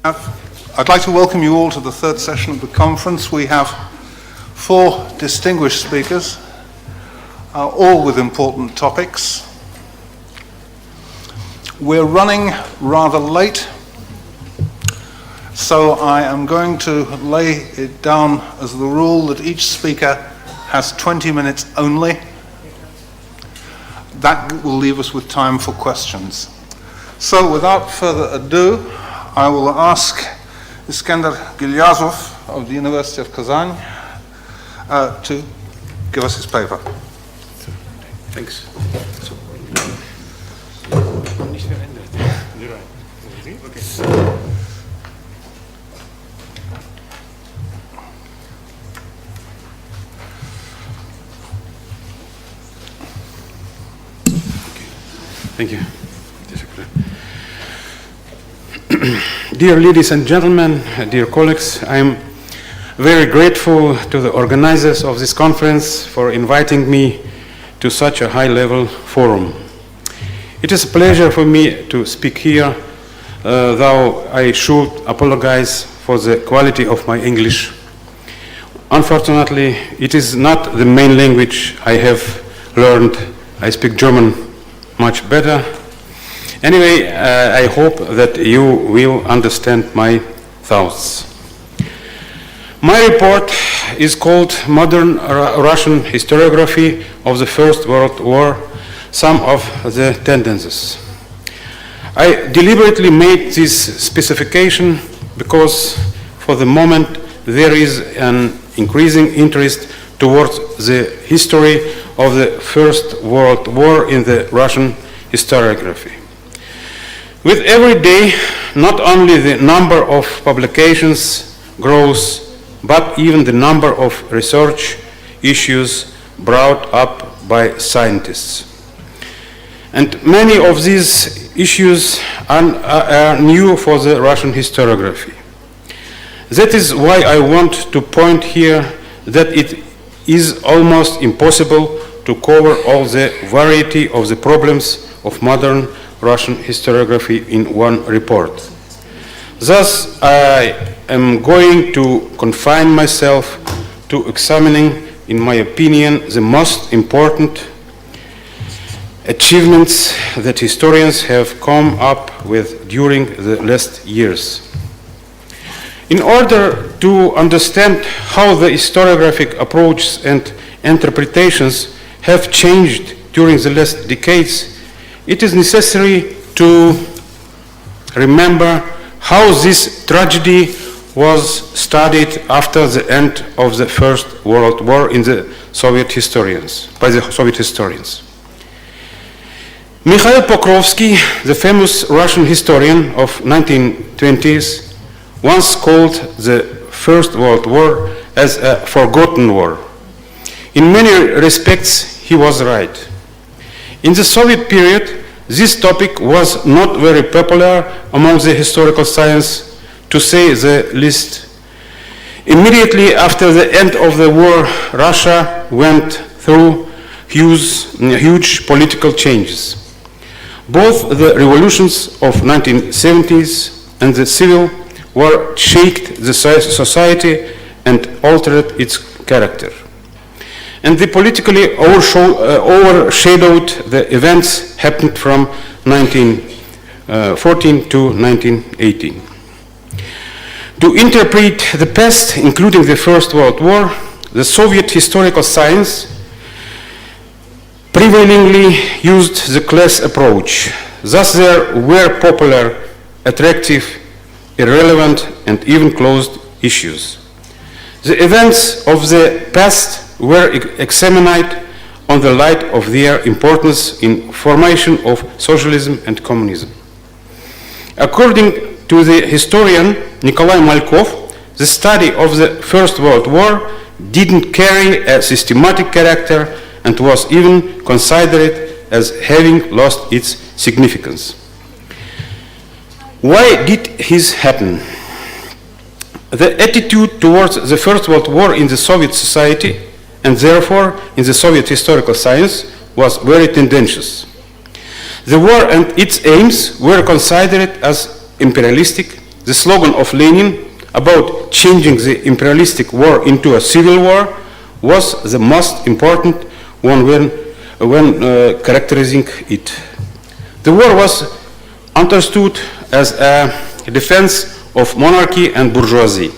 I'd like to welcome you all to the third session of the conference. We have 4 distinguished speakers, all with important topics. We're running rather late, so I am going to lay it down as the rule that each speaker has 20 minutes only. That will leave us with time for questions. So without further ado, I will ask Iskander Gilyazov of the University of Kazan to give us his paper. Thanks. Thank you. Dear ladies and gentlemen, dear colleagues, I am very grateful to the organizers of this conference for inviting me to such a high-level forum. It is a pleasure for me to speak here, though I should apologize for the quality of my English. Unfortunately, it is not the main language I have learned. I speak German much better. Anyway, I hope that you will understand my thoughts. My report is called Modern Russian Historiography of the First World War, Some of the Tendencies. I deliberately made this specification because for the moment there is an increasing interest towards the history of the First World War in the Russian historiography. With every day, not only the number of publications grows, but even the number of research issues brought up by scientists. And many of these issues are new for the Russian historiography. That is why I want to point here that it is almost impossible to cover all the variety of the problems of modern Russian historiography in one report. Thus, I am going to confine myself to examining, in my opinion, the most important achievements that historians have come up with during the last years. In order to understand how the historiographic approaches and interpretations have changed during the last decades, it is necessary to remember how this tragedy was studied after the end of the First World War in the Soviet historians, by the Soviet historians. Mikhail Pokrovsky, the famous Russian historian of 1920s, once called the First World War as a forgotten war. In many respects, he was right. In the Soviet period, this topic was not very popular among the historical science, to say the least. Immediately after the end of the war, Russia went through huge political changes. Both the revolutions of 1970s and the civil war shaped the society and altered its character. And they politically overshadowed the events happened from 1914 to 1918. To interpret the past, including the First World War, the Soviet historical science prevailingly used the class approach. Thus there were popular, attractive, irrelevant, and even closed issues. The events of the past were examined on the light of their importance in formation of socialism and communism. According to the historian Nikolai Malkov, the study of the First World War didn't carry a systematic character and was even considered as having lost its significance. Why did this happen? The attitude towards the First World War in the Soviet society and therefore in the Soviet historical science was very tendentious. The war and its aims were considered as imperialistic, The slogan of Lenin about changing the imperialistic war into a civil war was the most important one when characterizing it. The war was understood as a defense of monarchy and bourgeoisie.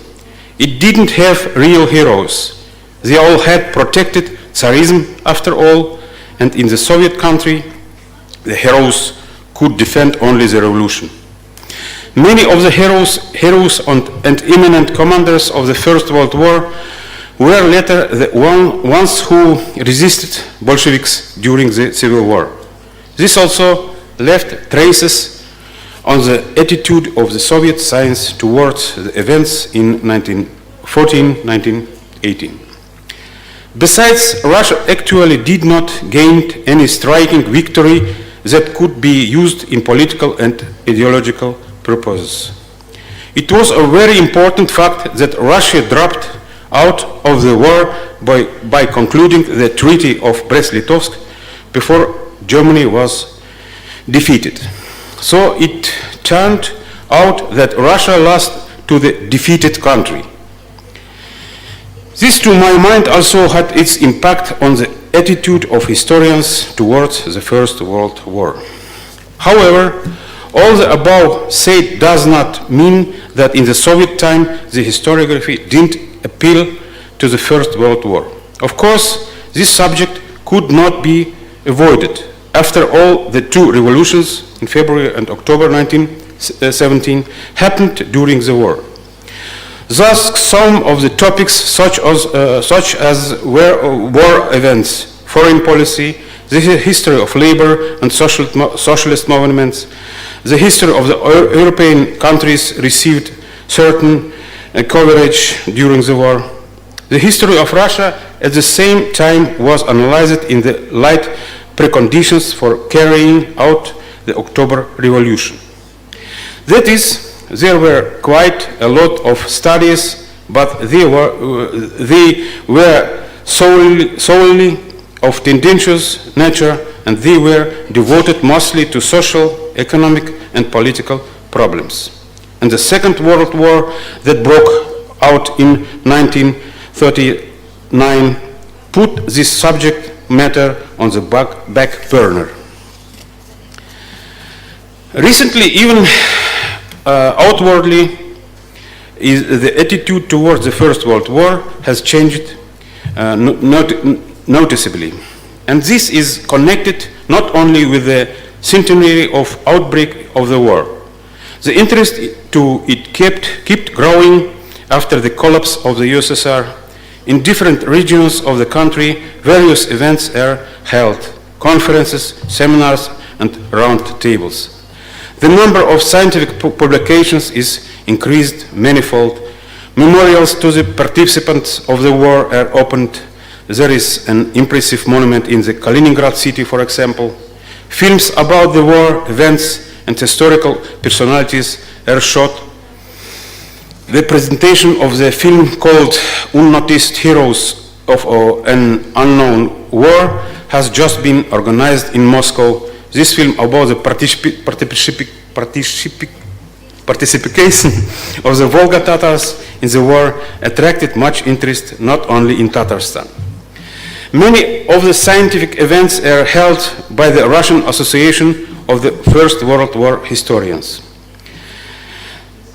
It didn't have real heroes. They all had protected Tsarism after all, and in the Soviet country, the heroes could defend only the revolution. Many of the heroes and eminent commanders of the First World War were later the ones who resisted Bolsheviks during the Civil War. This also left traces on the attitude of the Soviet science towards the events in 1914-1918. Besides, Russia actually did not gain any striking victory that could be used in political and ideological purposes. It was a very important fact that Russia dropped out of the war by concluding the Treaty of Brest-Litovsk before Germany was defeated. So it turned out that Russia lost to the defeated country. This, to my mind, also had its impact on the attitude of historians towards the First World War. However, all the above said does not mean that in the Soviet time the historiography didn't appeal to the First World War. Of course, this subject could not be avoided. After all, the two revolutions in February and October 1917 happened during the war. Thus, some of the topics such as war events, foreign policy, the history of labor and socialist movements, the history of the European countries received certain coverage during the war. The history of Russia at the same time was analyzed in the light preconditions for carrying out the October Revolution. That is, there were quite a lot of studies, but they were solely of tendentious nature, and they were devoted mostly to social, economic, and political problems. And the Second World War that broke out in 1939 put this subject matter on the back burner. Recently, even outwardly, the attitude towards the First World War has changed noticeably. And this is connected not only with the centenary of outbreak of the war. The interest to it kept growing after the collapse of the USSR. In different regions of the country, various events are held, conferences, seminars, and round tables. The number of scientific publications is increased manifold. Memorials to the participants of the war are opened. There is an impressive monument in the Kaliningrad city, for example. Films about the war events and historical personalities are shot. The presentation of the film called Unnoticed Heroes of an Unknown War has just been organized in Moscow. This film about the participation of the Volga Tatars in the war attracted much interest not only in Tatarstan. Many of the scientific events are held by the Russian Association of the First World War Historians.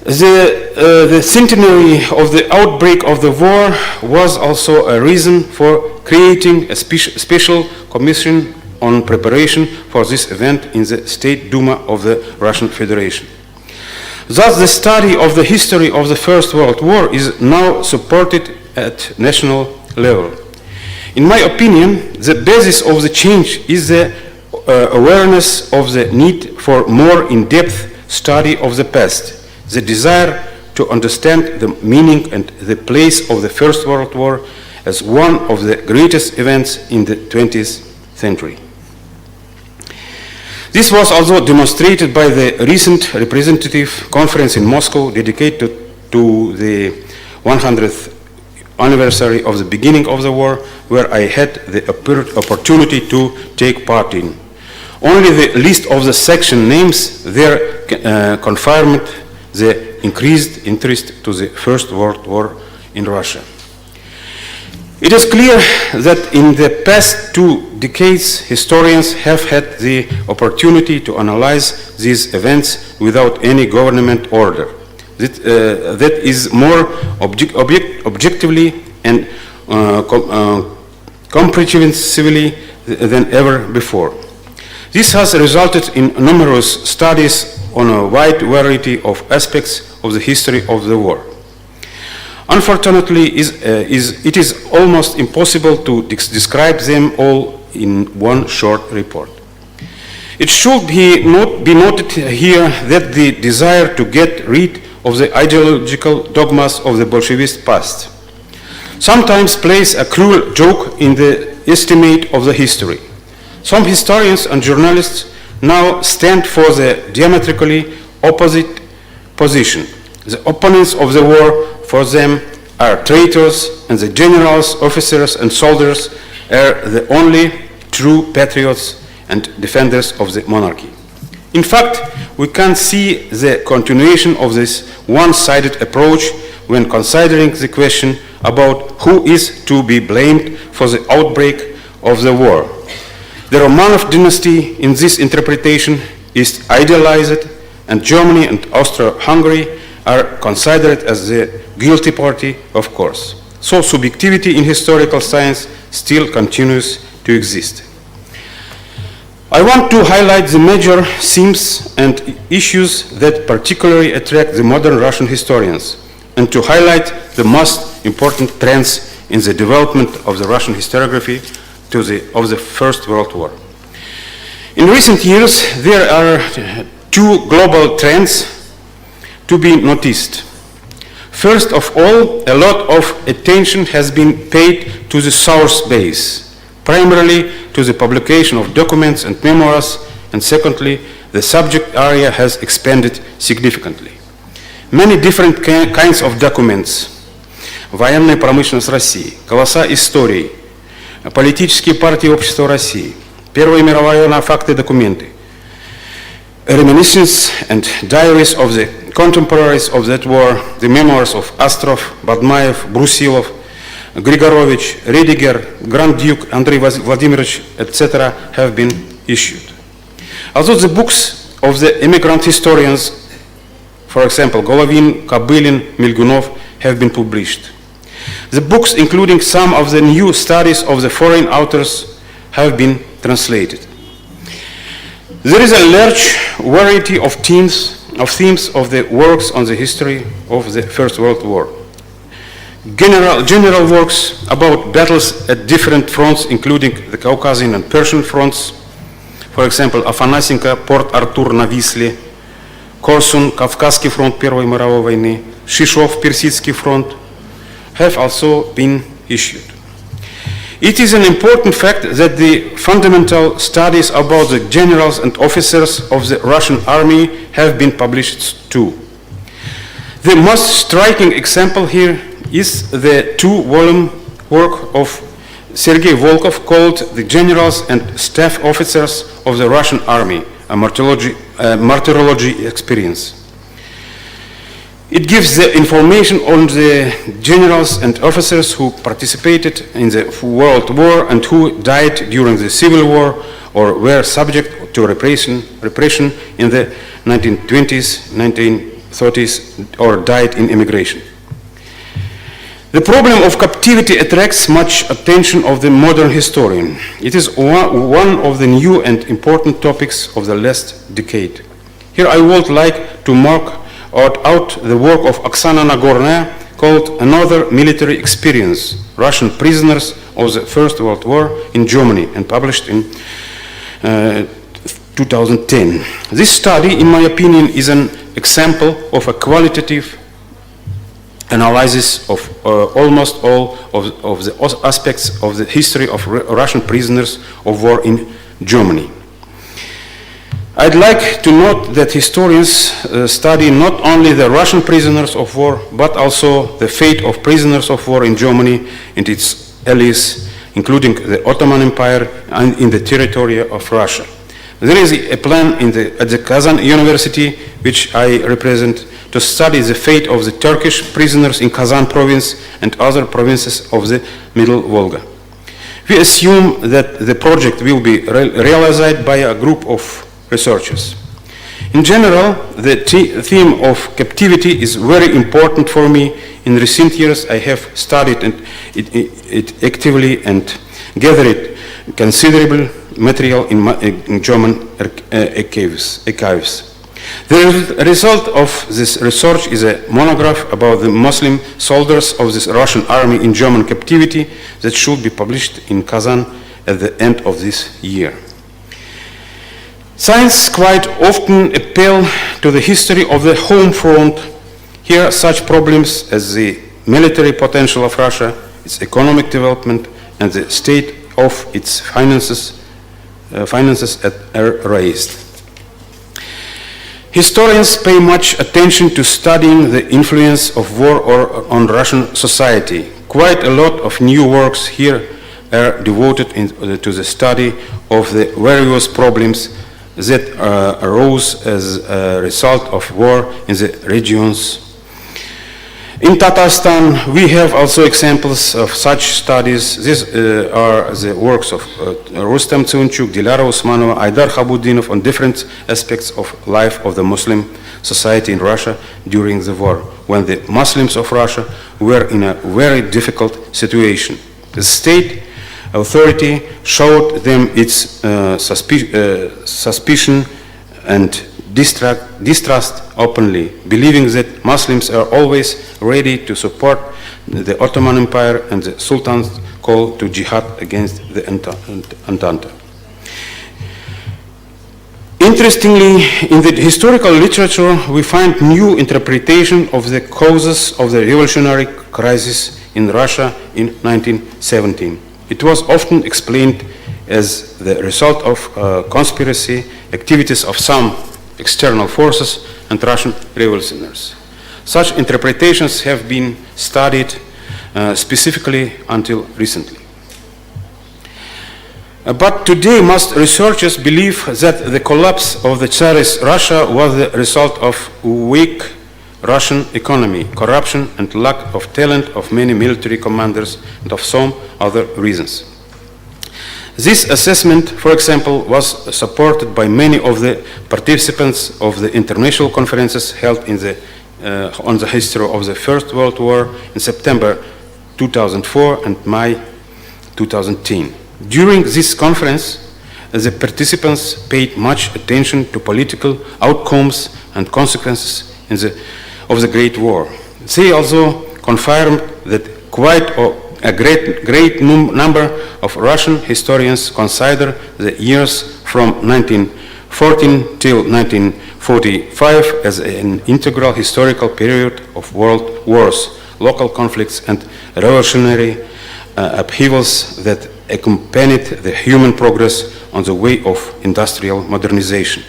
The centenary of the outbreak of the war was also a reason for creating a special commission on preparation for this event in the State Duma of the Russian Federation. Thus, the study of the history of the First World War is now supported at national level. In my opinion, the basis of the change is the awareness of the need for more in-depth study of the past, the desire to understand the meaning and the place of the First World War as one of the greatest events in the 20th century. This was also demonstrated by the recent representative conference in Moscow dedicated to the 100th anniversary of the beginning of the war, where I had the opportunity to take part in. Only the list of the section names there confirmed the increased interest to the First World War in Russia. It is clear that in the past 2 decades, historians have had the opportunity to analyze these events without any government order. That is more objectively and comprehensively than ever before. This has resulted in numerous studies on a wide variety of aspects of the history of the war. Unfortunately, it is almost impossible to describe them all in one short report. It should be noted here that the desire to get rid of the ideological dogmas of the Bolshevist past sometimes plays a cruel joke in the estimate of the history. Some historians and journalists now stand for the diametrically opposite position. The opponents of the war for them are traitors, and the generals, officers, and soldiers are the only true patriots and defenders of the monarchy. In fact, we can see the continuation of this one-sided approach when considering the question about who is to be blamed for the outbreak of the war. The Romanov dynasty in this interpretation is idealized, and Germany and Austro-Hungary are considered as the guilty party, of course. So subjectivity in historical science still continues to exist. I want to highlight the major themes and issues that particularly attract the modern Russian historians, and to highlight the most important trends in the development of the Russian historiography of the First World War. In recent years, there are 2 global trends to be noticed. First of all, a lot of attention has been paid to the source base, primarily to the publication of documents and memoirs, and secondly, the subject area has expanded significantly. Many different kinds of documents, военная промышленность России, голоса истории, политические партии общества России, Первая мировая война, факты и документы, reminiscences and diaries of the contemporaries of that war, the memoirs of Astrov, Badmaev, Brusilov, Grigorovich, Rediger, Grand Duke Andrei Vladimirovich, etc. have been issued. Although the books of the immigrant historians, for example, Golovin, Kobylin, Milgunov, have been published. The books, including some of the new studies of the foreign authors, have been translated. There is a large variety of themes of the works on the history of the First World War. General works about battles at different fronts, including the Caucasian and Persian fronts. For example, Афанасенко, Порт-Артур на Висле, Корсун, Кавказский фронт Первой мировой войны, Шишов, Персидский фронт, have also been issued. It is an important fact that the fundamental studies about the generals and officers of the Russian army have been published too. The most striking example here is the 2-volume work of Sergei Volkov called The Generals and Staff Officers of the Russian Army, a martyrology experience. It gives the information on the generals and officers who participated in the World War and who died during the Civil War or were subject to repression in the 1920s, 1930s, or died in emigration. The problem of captivity attracts much attention of the modern historian. It is one of the new and important topics of the last decade. Here I would like to mark out the work of Oksana Nagornaya called Another Military Experience, Russian Prisoners of the First World War in Germany, and published in 2010. This study, in my opinion, is an example of a qualitative analysis of almost all of the aspects of the history of Russian prisoners of war in Germany. I'd like to note that historians study not only the Russian prisoners of war, but also the fate of prisoners of war in Germany and its allies, including the Ottoman Empire and in the territory of Russia. There is a plan at the Kazan University, which I represent, to study the fate of the Turkish prisoners in Kazan province and other provinces of the Middle Volga. We assume that the project will be realized by a group of researchers. In general, the theme of captivity is very important for me. In recent years, I have studied it actively and gathered considerable material in German archives. The result of this research is a monograph about the Muslim soldiers of the Russian army in German captivity that should be published in Kazan at the end of this year. Science quite often appeal to the history of the home front. Here, such problems as the military potential of Russia, its economic development, and the state of its finances are raised. Historians pay much attention to studying the influence of war on Russian society. Quite a lot of new works here are devoted to the study of the various problems that arose as a result of war in the regions. In Tatarstan, we have also examples of such studies. These are the works of Rustam Tsunchuk, Dilara Usmanova, Aydar Khabudinov on different aspects of life of the Muslim society in Russia during the war, when the Muslims of Russia were in a very difficult situation. The state authority showed them its suspicion and distrust openly, believing that Muslims are always ready to support the Ottoman Empire and the Sultan's call to jihad against the Entente. Interestingly, in the historical literature, we find new interpretation of the causes of the revolutionary crisis in Russia in 1917. It was often explained as the result of conspiracy activities of some external forces and Russian revolutionaries. Such interpretations have been studied specifically until recently. But today, most researchers believe that the collapse of the Tsarist Russia was the result of weak Russian economy, corruption, and lack of talent of many military commanders, and of some other reasons. This assessment, for example, was supported by many of the participants of the international conferences held on the history of the First World War in September 2004 and May 2010. During this conference, the participants paid much attention to political outcomes and consequences of the Great War. They also confirmed that quite a great number of Russian historians consider the years from 1914 till 1945 as an integral historical period of world wars, local conflicts, and revolutionary upheavals that accompanied the human progress on the way of industrial modernization.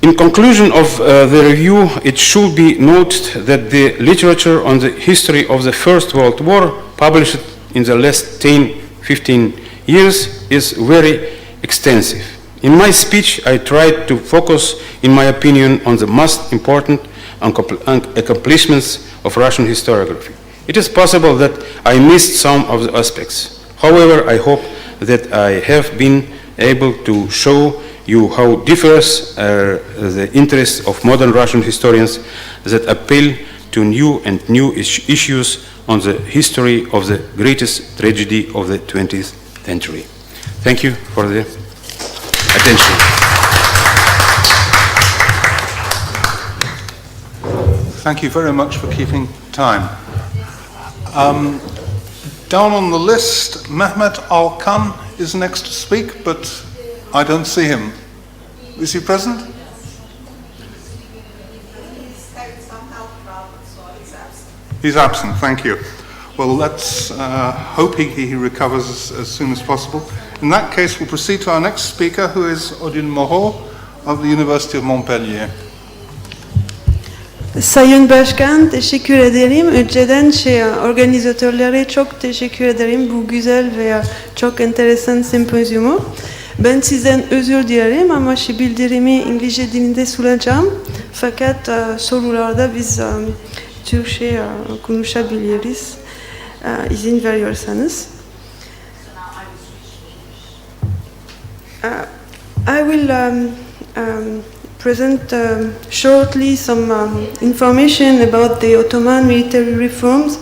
In conclusion of the review, it should be noted that the literature on the history of the First World War, published in the last 10-15 years, is very extensive. In my speech, I tried to focus, in my opinion, on the most important accomplishments of Russian historiography. It is possible that I missed some of the aspects. However, I hope that I have been able to show you how diverse are the interests of modern Russian historians that appeal to new issues on the history of the greatest tragedy of the 20th century. Thank you for the attention. Thank you very much for keeping time. Down on the list, Mehmet Alkan is next to speak, but I don't see him. Is he present? He's having some health problems, so he's absent. He's absent, thank you. Well, let's hope he recovers as soon as possible. In that case, we'll proceed to our next speaker, who is Odile Moreau of the University of Montpellier. Sayın Başkan, teşekkür ederim. Önceden organizatörlere çok teşekkür ederim bu güzel veya çok enteresan sempozyumu. Ben sizden özür dilerim ama şu bildirimi İngilizce dilinde sunacağım. Fakat sorularda biz Türkçe konuşabiliriz. İzin veriyorsanız. I will present shortly some information about the Ottoman military reforms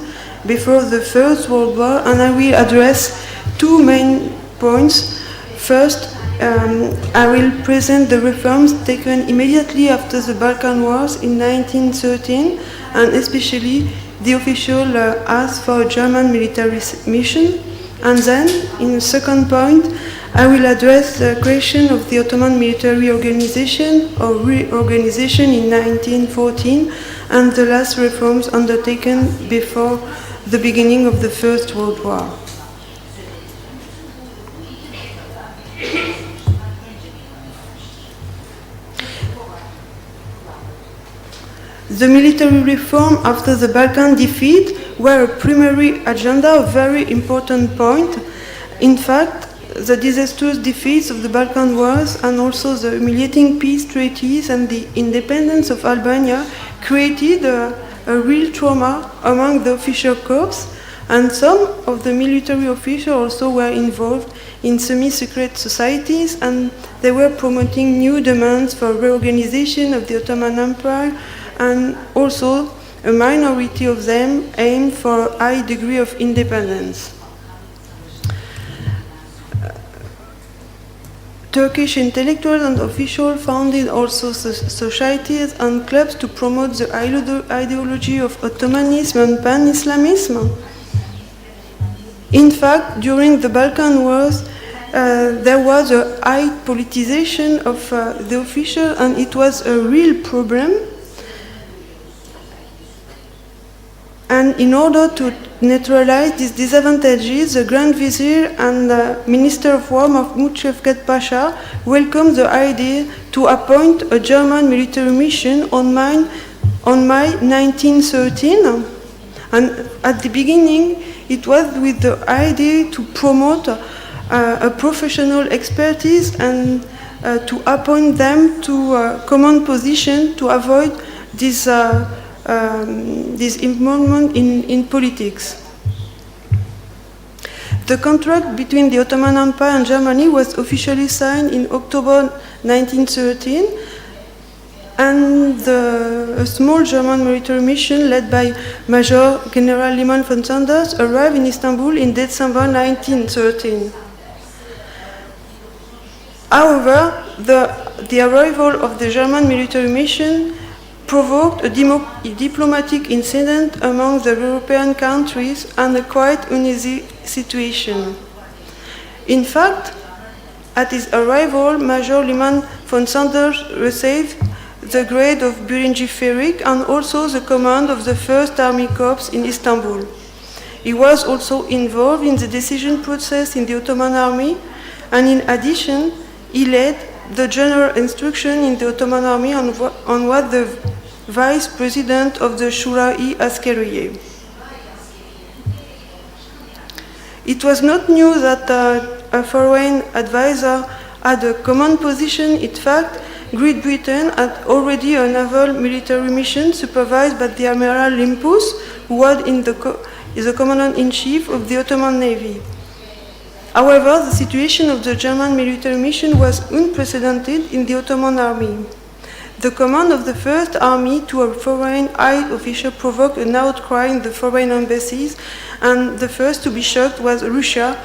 before the First World War, and I will address two main points. First, I will present the reforms taken immediately after the Balkan Wars in 1913, and especially the official ask for a German military mission. And then, in the second point, I will address the creation of the Ottoman military organization or reorganization in 1914 and the last reforms undertaken before the beginning of the First World War. The military reform after the Balkan defeat were a primary agenda, a very important point. In fact, the disastrous defeats of the Balkan Wars and also the humiliating peace treaties and the independence of Albania created a real trauma among the official corps, and some of the military officials also were involved in semi-secret societies, and they were promoting new demands for reorganization of the Ottoman Empire, and also a minority of them aimed for a high degree of independence. Turkish intellectuals and officials founded also societies and clubs to promote the ideology of Ottomanism and Pan-Islamism. In fact, during the Balkan Wars, there was a high politicization of the official, and it was a real problem. And in order to neutralize these disadvantages, the Grand Vizier and Minister of War Mahmud Şevket Pasha welcomed the idea to appoint a German military mission on May 1913. And at the beginning, it was with the idea to promote a professional expertise and to appoint them to a command position to avoid this involvement in politics. The contract between the Ottoman Empire and Germany was officially signed in October 1913, and a small German military mission led by Major General Liman von Sanders arrived in Istanbul in December 1913. However, the arrival of the German military mission provoked a diplomatic incident among the European countries and a quite uneasy situation. In fact, at his arrival, Major Liman von Sanders received the grade of Birinci Ferik and also the command of the 1st Army Corps in Istanbul. He was also involved in the decision process in the Ottoman army, and in addition, he led the general instruction in the Ottoman army on what the Vice President of the Shura-i Askeriye. It was not new that a foreign advisor had a command position. In fact, Great Britain had already a naval military mission supervised by the Admiral Limpus, who was the Commander-in-Chief of the Ottoman Navy. However, the situation of the German military mission was unprecedented in the Ottoman army. The command of the First Army to a foreign high official provoked an outcry in the foreign embassies, and the first to be shocked was Russia,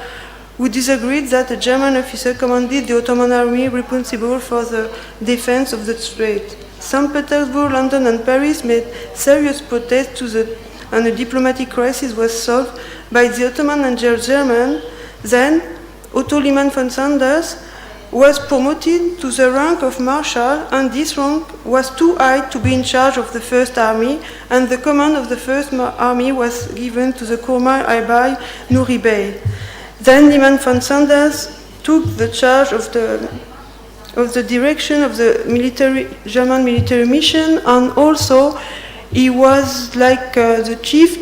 who disagreed that a German officer commanded the Ottoman army responsible for the defense of the strait. St. Petersburg, London, and Paris made serious protests and a diplomatic crisis was solved by the Ottoman and German. Then, Otto Liman von Sanders was promoted to the rank of Marshal, and this rank was too high to be in charge of the First Army, and the command of the First Army was given to the Kurmay Aybay Nuri Bey. Then Liman von Sanders took the charge of the direction of the German military mission, and also he was like the chief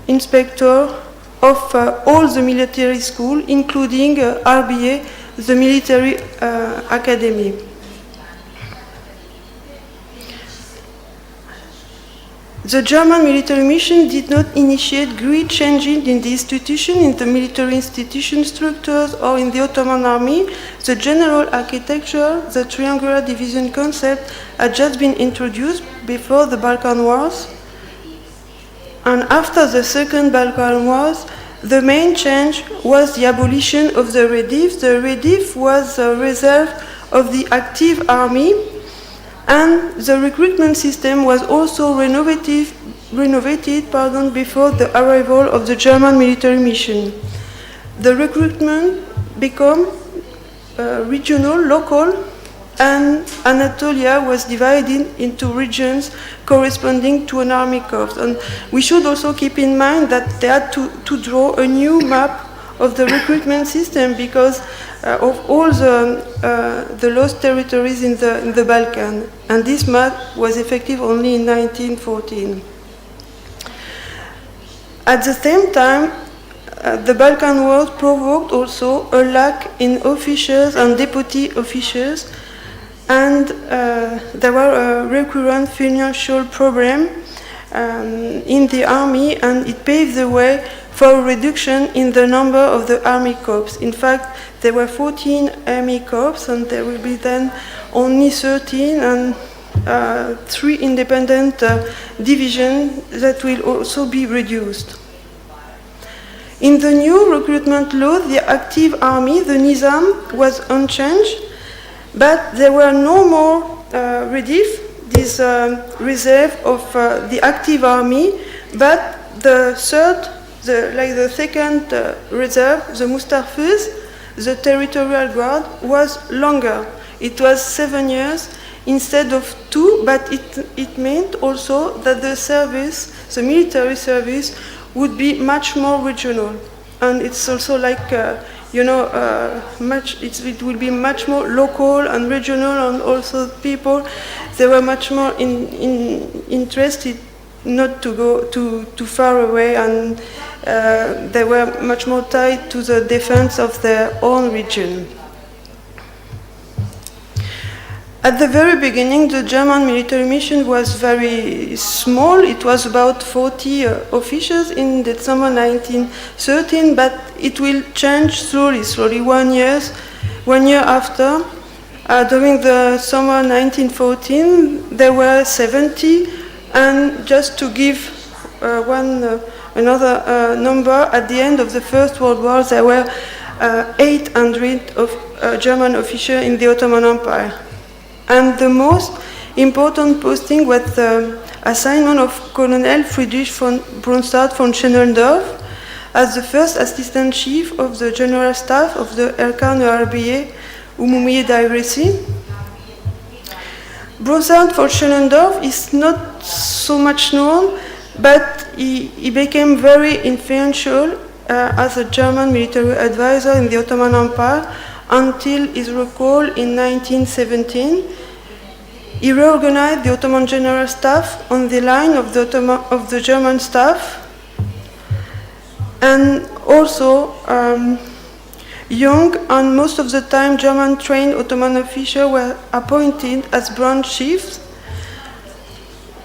inspector of all the military schools, including RBA, the military academy. The German military mission did not initiate great changes in the institution, in the military institution structures, or in the Ottoman army. The general architecture, the triangular division concept, had just been introduced before the Balkan Wars. And after the Second Balkan Wars, the main change was the abolition of the Redif. The Redif was a reserve of the active army, and the recruitment system was also renovated before the arrival of the German military mission. The recruitment became regional, local, and Anatolia was divided into regions corresponding to an army corps. And we should also keep in mind that they had to draw a new map of the recruitment system because of all the lost territories in the Balkan. And this map was effective only in 1914. At the same time, the Balkan Wars provoked also a lack in officers and deputy officers, and there were a recurrent financial problem in the army, and it paved the way for a reduction in the number of the army corps. In fact, there were 14 army corps, and there will be then only 13, and 3 independent divisions that will also be reduced. In the new recruitment law, the active army, the Nizam, was unchanged, but there were no more Redif, this reserve of the active army, but the second reserve, the Mustafuz, the territorial guard, was longer. It was 7 years instead of 2, but it meant also that the service, the military service, would be much more regional. And it's also like, it will be much more local and regional, and also people, they were much more interested not to go too far away, and they were much more tied to the defense of their own region. At the very beginning, the German military mission was very small. It was about 40 officers in December 1913, but it will change slowly. 1 year after. During the summer 1914, there were 70, and just to give another number, at the end of the First World War, there were 800 German officers in the Ottoman Empire. And the most important posting was the assignment of Colonel Friedrich von Brunstadt von Schellendorf as the first assistant chief of the general staff of the Erkan Harbiye Umumi Dairesi. Brunstadt von Schellendorf is not so much known, but he became very influential as a German military advisor in the Ottoman Empire until his recall in 1917. He reorganized the Ottoman General Staff on the line of the German staff, and also young and most of the time German-trained Ottoman officials were appointed as branch chiefs.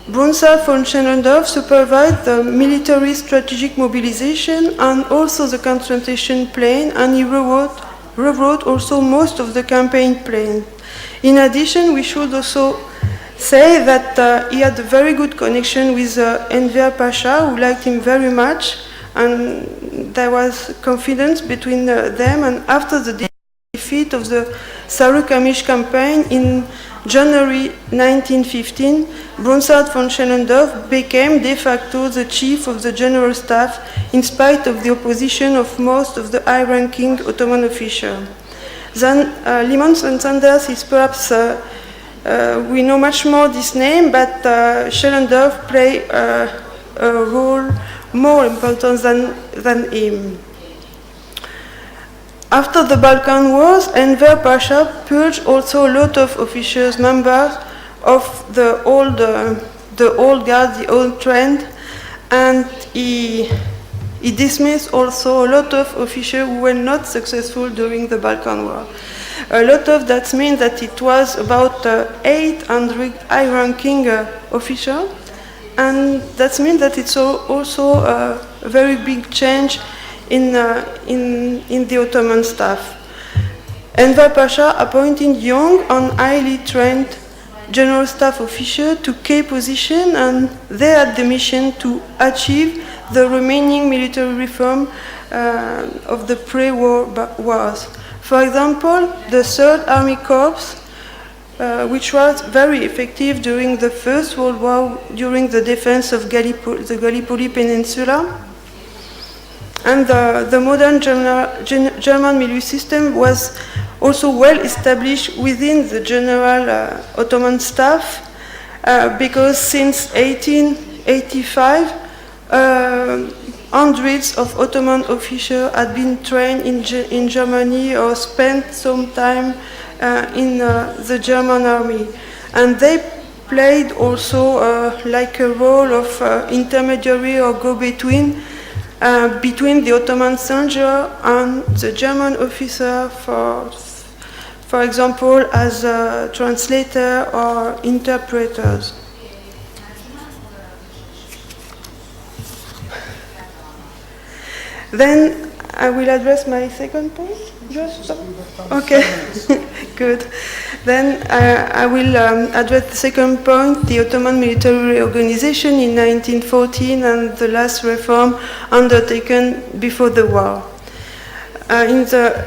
Brunstadt von Schellendorf supervised the military strategic mobilization and also the concentration plan, and he rewrote also most of the campaign plan. In addition, we should also say that he had a very good connection with Enver Pasha, who liked him very much, and there was confidence between them. And after the defeat of the Sarıkamış campaign in January 1915, Brunstadt von Schellendorf became de facto the chief of the general staff, in spite of the opposition of most of the high-ranking Ottoman officials. Then Limons and Sanders is perhaps, we know much more this name, but Schellendorf played a role more important than him. After the Balkan Wars, Enver Pasha purged also a lot of officers, members of the old guard, the old trend, and he He dismissed also a lot of officials who were not successful during the Balkan War. A lot of that means that it was about 800 high-ranking officials, and that means that it's also a very big change in the Ottoman staff. Enver Pasha appointed young and highly trained general staff officers to key positions, and they had the mission to achieve the remaining military reform of the pre-war wars. For example, the 3rd Army Corps, which was very effective during the First World War during the defense of the Gallipoli Peninsula. And the modern German military system was also well established within the general Ottoman staff, because since 1885, hundreds of Ottoman officials had been trained in Germany or spent some time in the German army. And they played also like a role of intermediary or go-between between the Ottoman soldier and the German officer, for example, as a translator or interpreters. Then I will address my second point. Okay, good. Then I will address the second point, the Ottoman military reorganization in 1914 and the last reform undertaken before the war. In the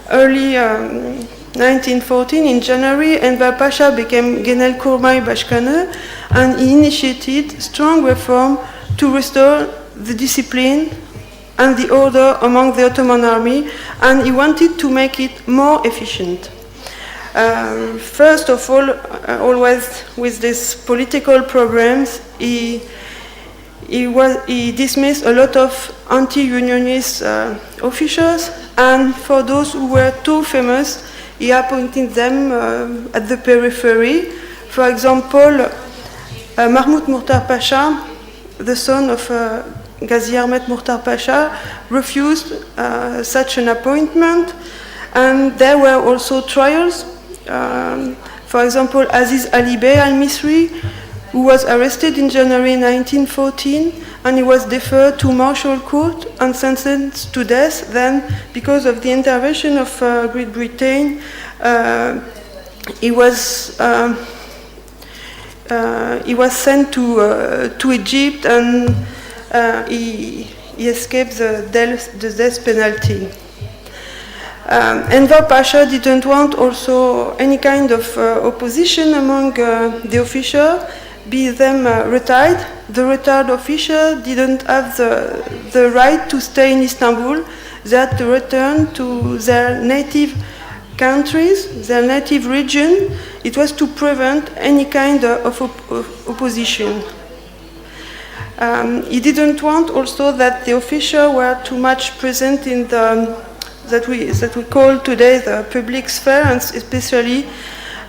early 1914, in January, Enver Pasha became Genelkurmay Başkanı, and he initiated strong reform to restore the discipline and the order among the Ottoman army, and he wanted to make it more efficient. First of all, always with these political problems, he dismissed a lot of anti-unionist officials, and for those who were too famous, he appointed them at the periphery. For example, Mahmud Muhtar Pasha, the son of Ghazi Ahmet Muhtar Pasha, refused such an appointment, and there were also trials. For example, Aziz Ali Bey al-Misri, who was arrested in January 1914, and he was deferred to martial court and sentenced to death. Then, because of the intervention of Great Britain, he was sent to Egypt, and he escaped the death penalty. Enver Pasha didn't want also any kind of opposition among the officials, be them retired. The retired officials didn't have the right to stay in Istanbul. They had to return to their native countries, their native region. It was to prevent any kind of opposition. He didn't want also that the officials were too much present in the that we call today the public sphere, and especially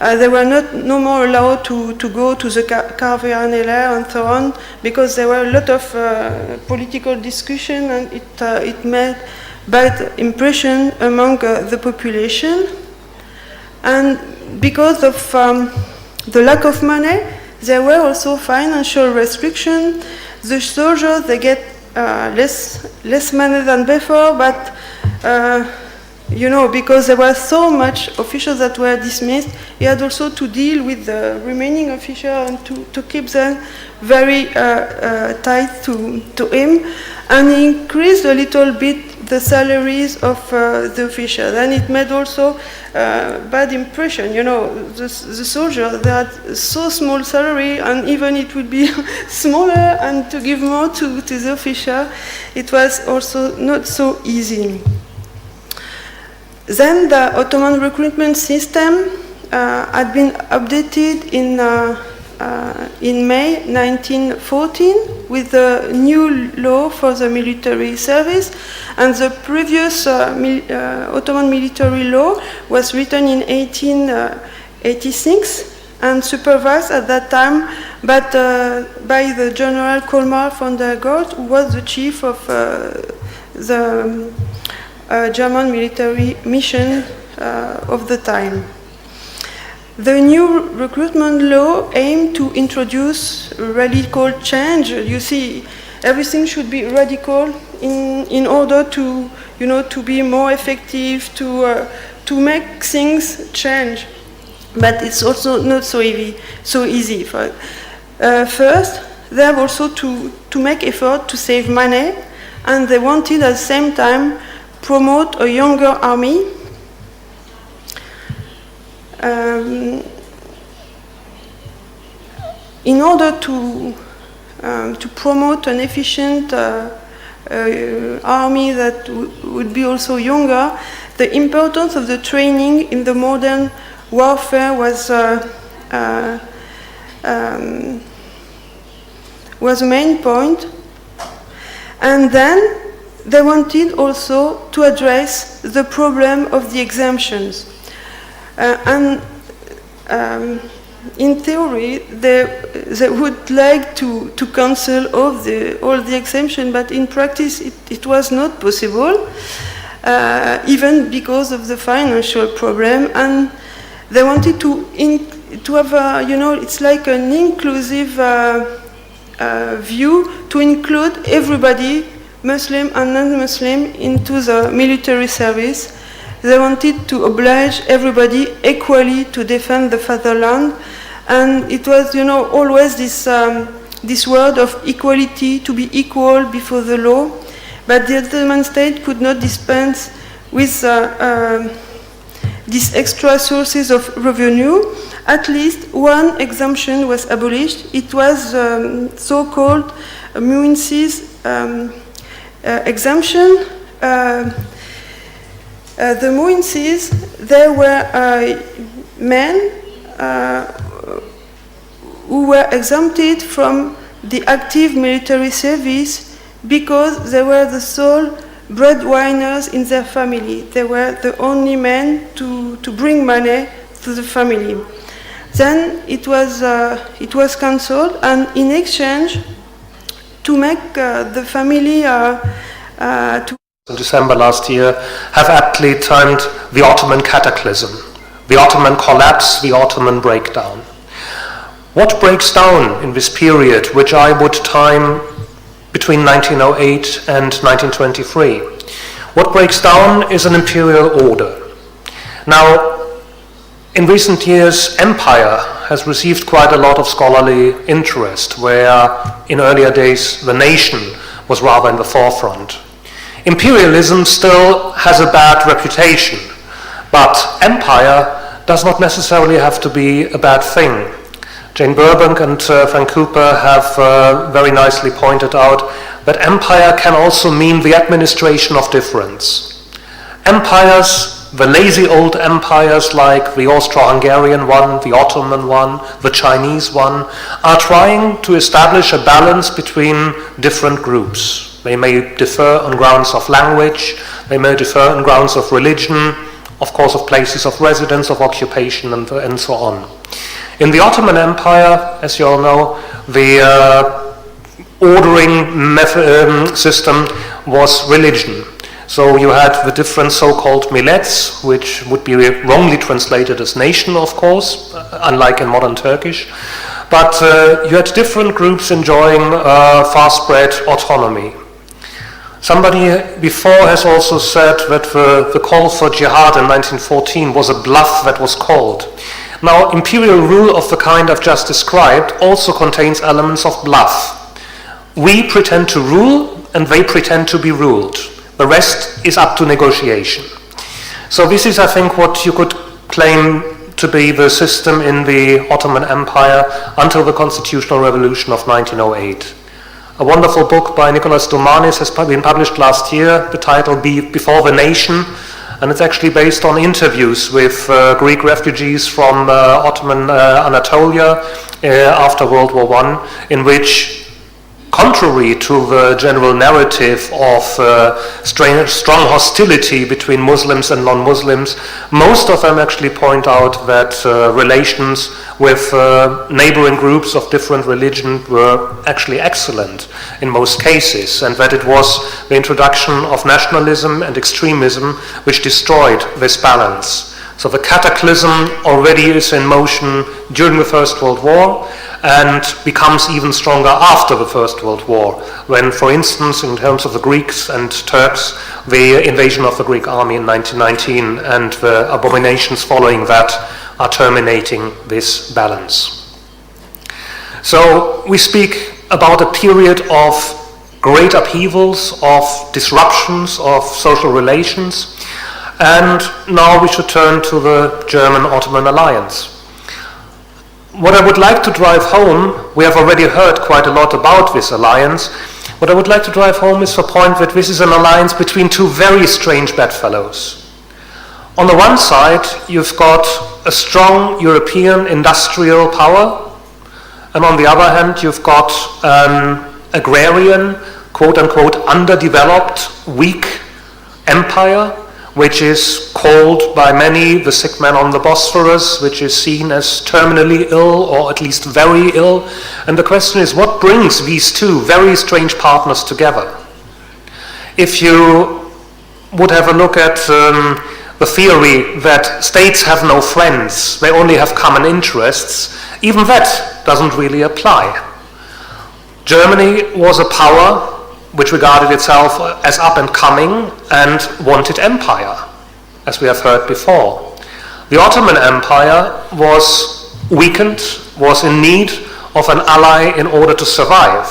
they were no more allowed to go to the Kahvehaneler and so on, because there were a lot of political discussion, and it made bad impression among the population. And because of the lack of money, there were also financial restrictions. The soldiers, they get less money than before, but because there were so much officials that were dismissed, he had also to deal with the remaining officials and to keep them very tight to him. And he increased a little bit the salaries of the officials, and it made also bad impression. The soldiers, they had so small salary, and even it would be smaller, and to give more to the official, it was also not so easy. Then the Ottoman recruitment system had been updated in May 1914 with the new law for the military service, and the previous Ottoman military law was written in 1886 and supervised at that time but by the General Kolmar von der Goltz, who was the chief of the German military mission of the time. The new recruitment law aimed to introduce radical change. You see, everything should be radical in order to, to be more effective, to make things change. But it's also not so easy. First, they have also to make effort to save money, and they wanted at the same time promote a younger army. In order to promote an efficient army that would be also younger, the importance of the training in the modern warfare was a main point. And then they wanted also to address the problem of the exemptions. In theory, they would like to cancel all the exemption, but in practice it was not possible, even because of the financial problem. And they wanted to have it's like an inclusive view to include everybody, Muslim and non-Muslim, into the military service. They wanted to oblige everybody equally to defend the fatherland, and it was, always this word of equality, to be equal before the law. But the Ottoman state could not dispense with these extra sources of revenue. At least one exemption was abolished. It was so-called Muinsi's exemption. The Muinsis, they were men who were exempted from the active military service because they were the sole breadwinners in their family. They were the only men to bring money to the family. Then it was cancelled, and in exchange, to make the family in December last year, have aptly termed the Ottoman cataclysm, the Ottoman collapse, the Ottoman breakdown. What breaks down in this period, which I would time between 1908 and 1923? What breaks down is an imperial order. Now, in recent years, empire has received quite a lot of scholarly interest, where in earlier days the nation was rather in the forefront. Imperialism still has a bad reputation, but empire does not necessarily have to be a bad thing. Jane Burbank and Frank Cooper have very nicely pointed out that empire can also mean the administration of difference. Empires, the lazy old empires like the Austro-Hungarian one, the Ottoman one, the Chinese one, are trying to establish a balance between different groups. They may differ on grounds of language, they may differ on grounds of religion, of course of places of residence, of occupation, and so on. In the Ottoman Empire, as you all know, the ordering system was religion. So you had the different so-called millets, which would be wrongly translated as nation, of course, unlike in modern Turkish. But you had different groups enjoying far-spread autonomy. Somebody before has also said that the call for jihad in 1914 was a bluff that was called. Now, imperial rule of the kind I've just described also contains elements of bluff. We pretend to rule, and they pretend to be ruled. The rest is up to negotiation. So this is, I think, what you could claim to be the system in the Ottoman Empire until the Constitutional Revolution of 1908. A wonderful book by Nicholas Doumanis has been published last year, the title Before the Nation, and it's actually based on interviews with Greek refugees from Ottoman Anatolia after World War I, in which contrary to the general narrative of strong hostility between Muslims and non-Muslims, most of them actually point out that relations with neighboring groups of different religion were actually excellent in most cases, and that it was the introduction of nationalism and extremism which destroyed this balance. So the cataclysm already is in motion during the First World War and becomes even stronger after the First World War, when, for instance, in terms of the Greeks and Turks, the invasion of the Greek army in 1919 and the abominations following that are terminating this balance. So we speak about a period of great upheavals, of disruptions of social relations, and now we should turn to the German-Ottoman alliance. What I would like to drive home, we have already heard quite a lot about this alliance. What I would like to drive home is the point that this is an alliance between two very strange bedfellows. On the one side, you've got a strong European industrial power, and on the other hand, you've got an agrarian, quote-unquote, underdeveloped, weak empire, which is called by many the sick man on the Bosphorus, which is seen as terminally ill or at least very ill. And the question is, what brings these two very strange partners together? If you would have a look at the theory that states have no friends, they only have common interests, even that doesn't really apply. Germany was a power which regarded itself as up and coming and wanted empire, as we have heard before. The Ottoman Empire was weakened, was in need of an ally in order to survive.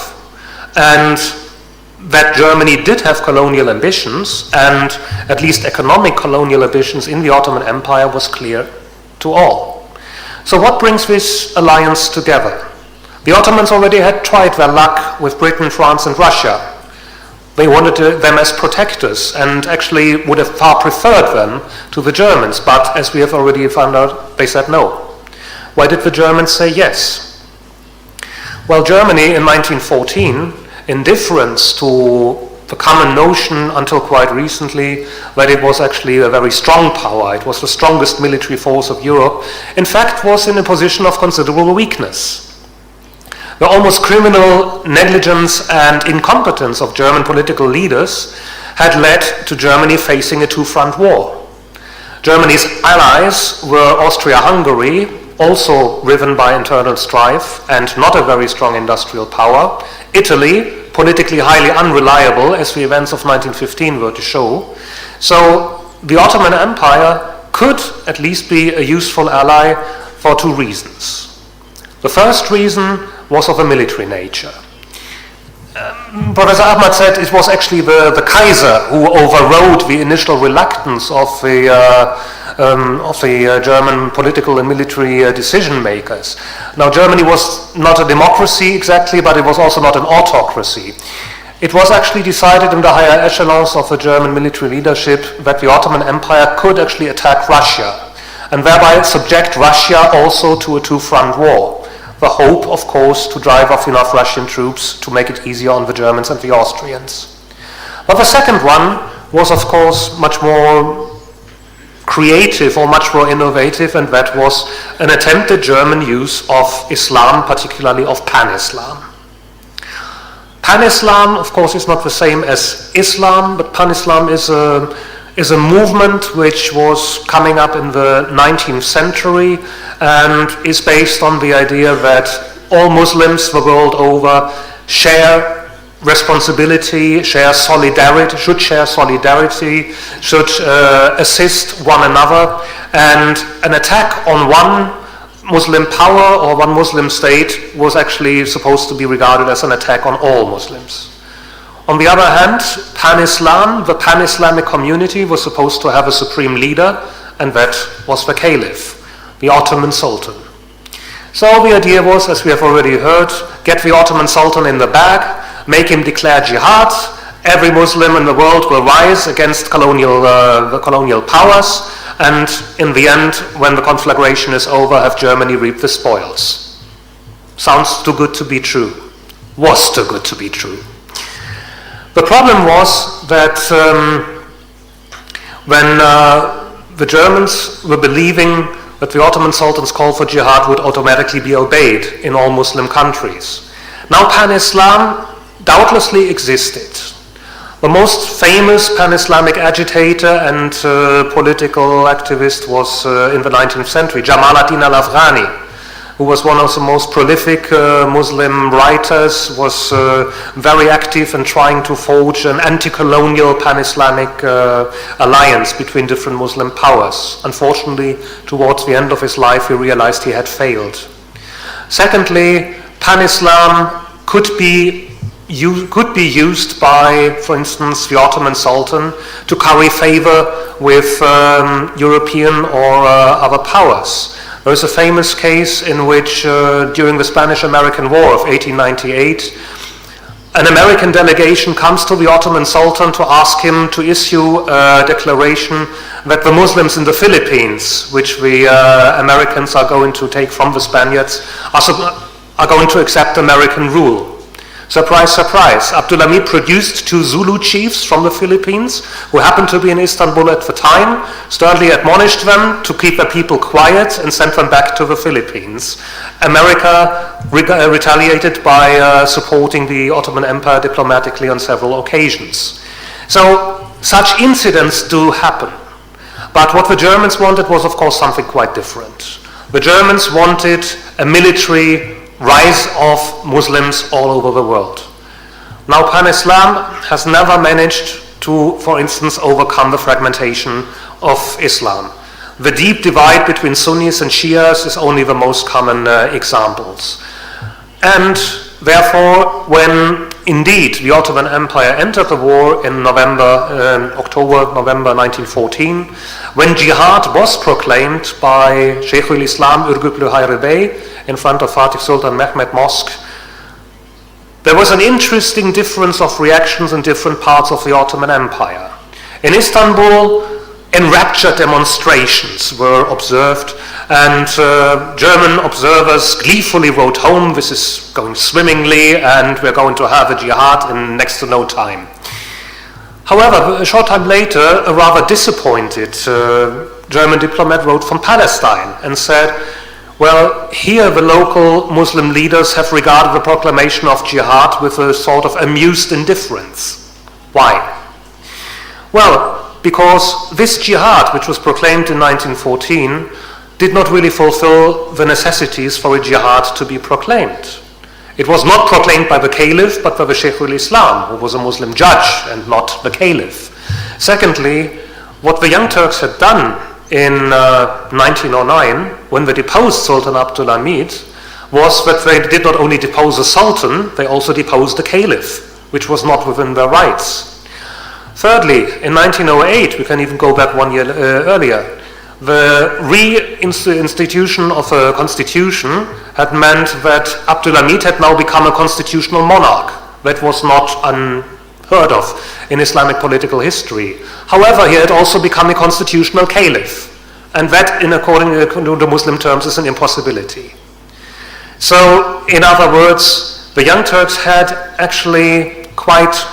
And that Germany did have colonial ambitions, and at least economic colonial ambitions in the Ottoman Empire, was clear to all. So what brings this alliance together? The Ottomans already had tried their luck with Britain, France, and Russia. They wanted them as protectors and actually would have far preferred them to the Germans, but as we have already found out, they said no. Why did the Germans say yes? Well, Germany in 1914, in difference to the common notion until quite recently that it was actually a very strong power, it was the strongest military force of Europe, in fact was in a position of considerable weakness. The almost criminal negligence and incompetence of German political leaders had led to Germany facing a two-front war. Germany's allies were Austria-Hungary, also riven by internal strife and not a very strong industrial power. Italy, politically highly unreliable, as the events of 1915 were to show. So the Ottoman Empire could at least be a useful ally for two reasons. The first reason was of a military nature. Professor Ahmad said it was actually the Kaiser who overrode the initial reluctance of the German political and military decision makers. Now, Germany was not a democracy exactly, but it was also not an autocracy. It was actually decided in the higher echelons of the German military leadership that the Ottoman Empire could actually attack Russia and thereby subject Russia also to a two-front war. The hope, of course, to drive off enough Russian troops to make it easier on the Germans and the Austrians. But the second one was, of course, much more creative or much more innovative, and that was an attempted German use of Islam, particularly of Pan-Islam. Pan-Islam, of course, is not the same as Islam, but Pan-Islam is a movement which was coming up in the 19th century and is based on the idea that all Muslims the world over share responsibility, should share solidarity, should assist one another, and an attack on one Muslim power or one Muslim state was actually supposed to be regarded as an attack on all Muslims. On the other hand, Pan-Islam, the Pan-Islamic community, was supposed to have a supreme leader, and that was the Caliph, the Ottoman Sultan. So the idea was, as we have already heard, get the Ottoman Sultan in the bag, make him declare jihad, every Muslim in the world will rise against the colonial powers, and in the end, when the conflagration is over, have Germany reap the spoils. Sounds too good to be true. was too good to be true. The problem was that when the Germans were believing that the Ottoman Sultan's call for jihad would automatically be obeyed in all Muslim countries. Now pan-Islam doubtlessly existed. The most famous pan-Islamic agitator and political activist was in the 19th century, Jamal ad-Din al-Afghani, who was one of the most prolific Muslim writers, was very active in trying to forge an anti-colonial pan-Islamic alliance between different Muslim powers. Unfortunately, towards the end of his life, he realized he had failed. Secondly, pan-Islam could be used by, for instance, the Ottoman Sultan to curry favor with European or other powers. There is a famous case in which, during the Spanish-American War of 1898, an American delegation comes to the Ottoman Sultan to ask him to issue a declaration that the Muslims in the Philippines, which the Americans are going to take from the Spaniards, are going to accept American rule. Surprise, surprise. Abdulhamid produced 2 Zulu chiefs from the Philippines who happened to be in Istanbul at the time, sternly admonished them to keep their people quiet and sent them back to the Philippines. America retaliated by supporting the Ottoman Empire diplomatically on several occasions. So such incidents do happen. But what the Germans wanted was, of course, something quite different. The Germans wanted a military rise of Muslims all over the world. Now, pan-Islam has never managed to, for instance, overcome the fragmentation of Islam. The deep divide between Sunnis and Shias is only the most common examples. And therefore, when indeed the Ottoman Empire entered the war in October-November 1914, when jihad was proclaimed by Sheikh al-Islam Urgüp Luhayr Bey in front of Fatih Sultan Mehmed Mosque, there was an interesting difference of reactions in different parts of the Ottoman Empire. In Istanbul, enraptured demonstrations were observed, and German observers gleefully wrote home, "This is going swimmingly, and we're going to have a jihad in next to no time." However, a short time later, a rather disappointed German diplomat wrote from Palestine and said, well, here the local Muslim leaders have regarded the proclamation of jihad with a sort of amused indifference. Why? Well, because this jihad, which was proclaimed in 1914, did not really fulfill the necessities for a jihad to be proclaimed. It was not proclaimed by the caliph, but by the Sheikh al-Islam, who was a Muslim judge and not the caliph. Secondly, what the Young Turks had done in 1909, when they deposed Sultan Abdulhamid, was that they did not only depose a sultan, they also deposed the caliph, which was not within their rights. Thirdly, in 1908, we can even go back 1 year earlier, the re-institution of a constitution had meant that Abdulhamid had now become a constitutional monarch. That was not unheard of in Islamic political history. However, he had also become a constitutional caliph, and that, according to the Muslim terms, is an impossibility. So, in other words, the Young Turks had actually quite,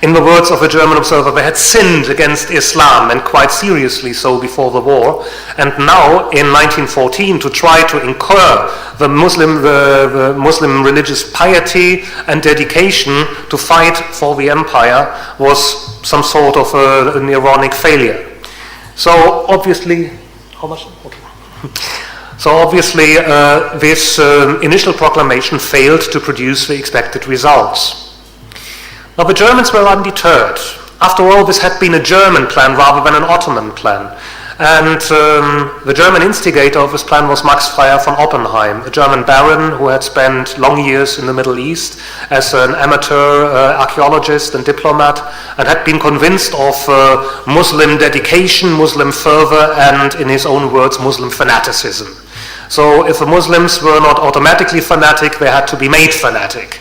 in the words of a German observer, they had sinned against Islam, and quite seriously so before the war. And now, in 1914, to try to incur the Muslim religious piety and dedication to fight for the empire was some sort of an ironic failure. So obviously, how much? Okay. So obviously, this initial proclamation failed to produce the expected results. Now, the Germans were undeterred. After all, this had been a German plan rather than an Ottoman plan. And the German instigator of this plan was Max Freyer von Oppenheim, a German baron who had spent long years in the Middle East as an amateur archaeologist and diplomat, and had been convinced of Muslim dedication, Muslim fervor, and, in his own words, Muslim fanaticism. So if the Muslims were not automatically fanatic, they had to be made fanatic.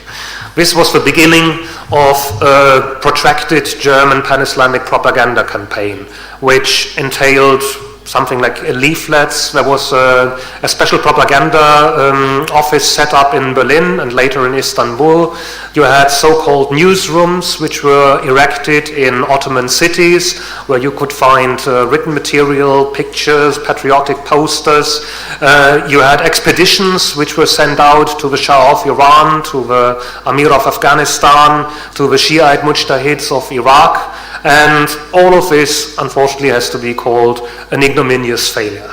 This was the beginning of a protracted German pan-Islamic propaganda campaign, which entailed something like leaflets. There was a special propaganda office set up in Berlin and later in Istanbul. You had so-called newsrooms which were erected in Ottoman cities where you could find written material, pictures, patriotic posters. You had expeditions which were sent out to the Shah of Iran, to the Amir of Afghanistan, to the Shiite Mujtahids of Iraq. And all of this, unfortunately, has to be called an ignominious failure.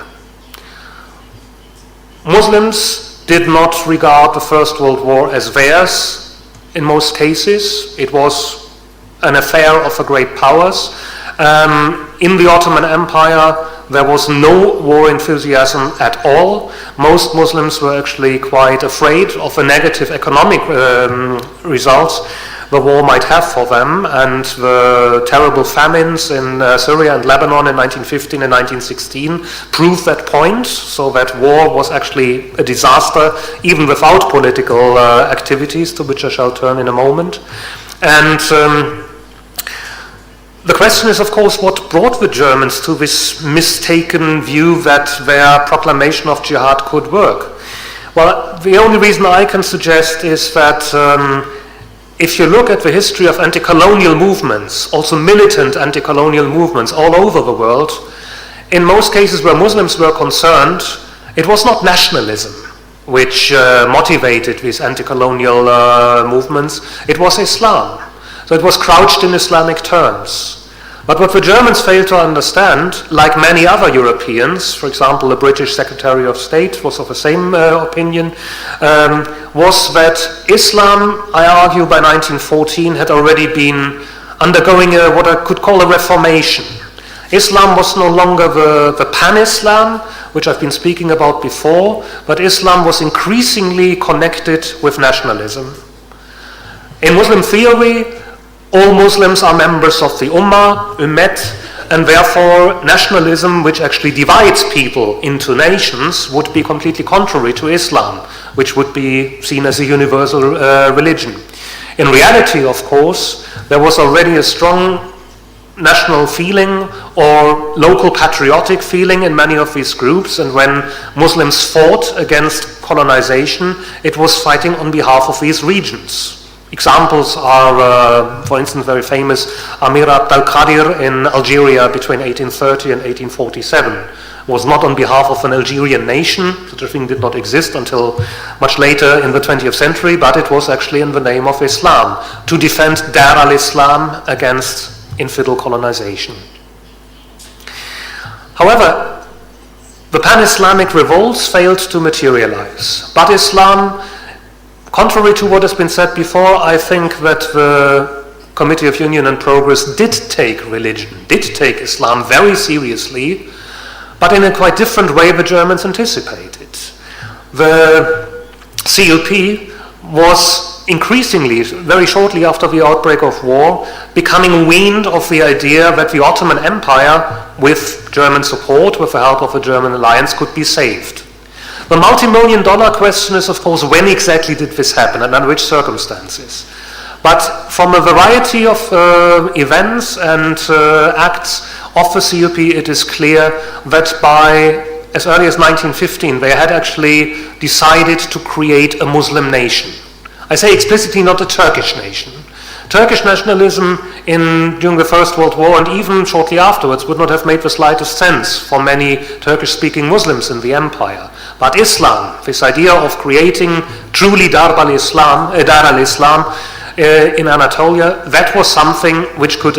Muslims did not regard the First World War as theirs in most cases. It was an affair of the great powers. In the Ottoman Empire, there was no war enthusiasm at all. Most Muslims were actually quite afraid of the negative economic results the war might have for them, and the terrible famines in Syria and Lebanon in 1915 and 1916 proved that point, so that war was actually a disaster even without political activities, to which I shall turn in a moment. And the question is, of course, what brought the Germans to this mistaken view that their proclamation of jihad could work? Well, the only reason I can suggest is that if you look at the history of anti-colonial movements, also militant anti-colonial movements all over the world, in most cases where Muslims were concerned, it was not nationalism which motivated these anti-colonial movements, it was Islam. So it was crouched in Islamic terms. But what the Germans failed to understand, like many other Europeans, for example, the British Secretary of State was of the same opinion, was that Islam, I argue, by 1914 had already been undergoing what I could call a reformation. Islam was no longer the pan-Islam, which I've been speaking about before, but Islam was increasingly connected with nationalism. In Muslim theory, all Muslims are members of the Ummah, Ummet, and therefore nationalism, which actually divides people into nations, would be completely contrary to Islam, which would be seen as a universal religion. In reality, of course, there was already a strong national feeling or local patriotic feeling in many of these groups, and when Muslims fought against colonization, it was fighting on behalf of these regions. Examples are, for instance, very famous Amir Abd al-Qadir in Algeria between 1830 and 1847. It was not on behalf of an Algerian nation, such a thing did not exist until much later in the 20th century, but it was actually in the name of Islam, to defend Dar al-Islam against infidel colonization. However, the pan-Islamic revolts failed to materialize, but Islam, contrary to what has been said before, I think that the Committee of Union and Progress did take religion, did take Islam very seriously, but in a quite different way the Germans anticipated. The CLP was increasingly, very shortly after the outbreak of war, becoming weaned of the idea that the Ottoman Empire, with German support, with the help of the German alliance, could be saved. The multi-million-dollar question is, of course, when exactly did this happen and under which circumstances? But from a variety of events and acts of the CUP, it is clear that by as early as 1915, they had actually decided to create a Muslim nation. I say explicitly not a Turkish nation. Turkish nationalism during the First World War and even shortly afterwards would not have made the slightest sense for many Turkish-speaking Muslims in the empire. But Islam, this idea of creating truly Dar al-Islam in Anatolia, that was something which could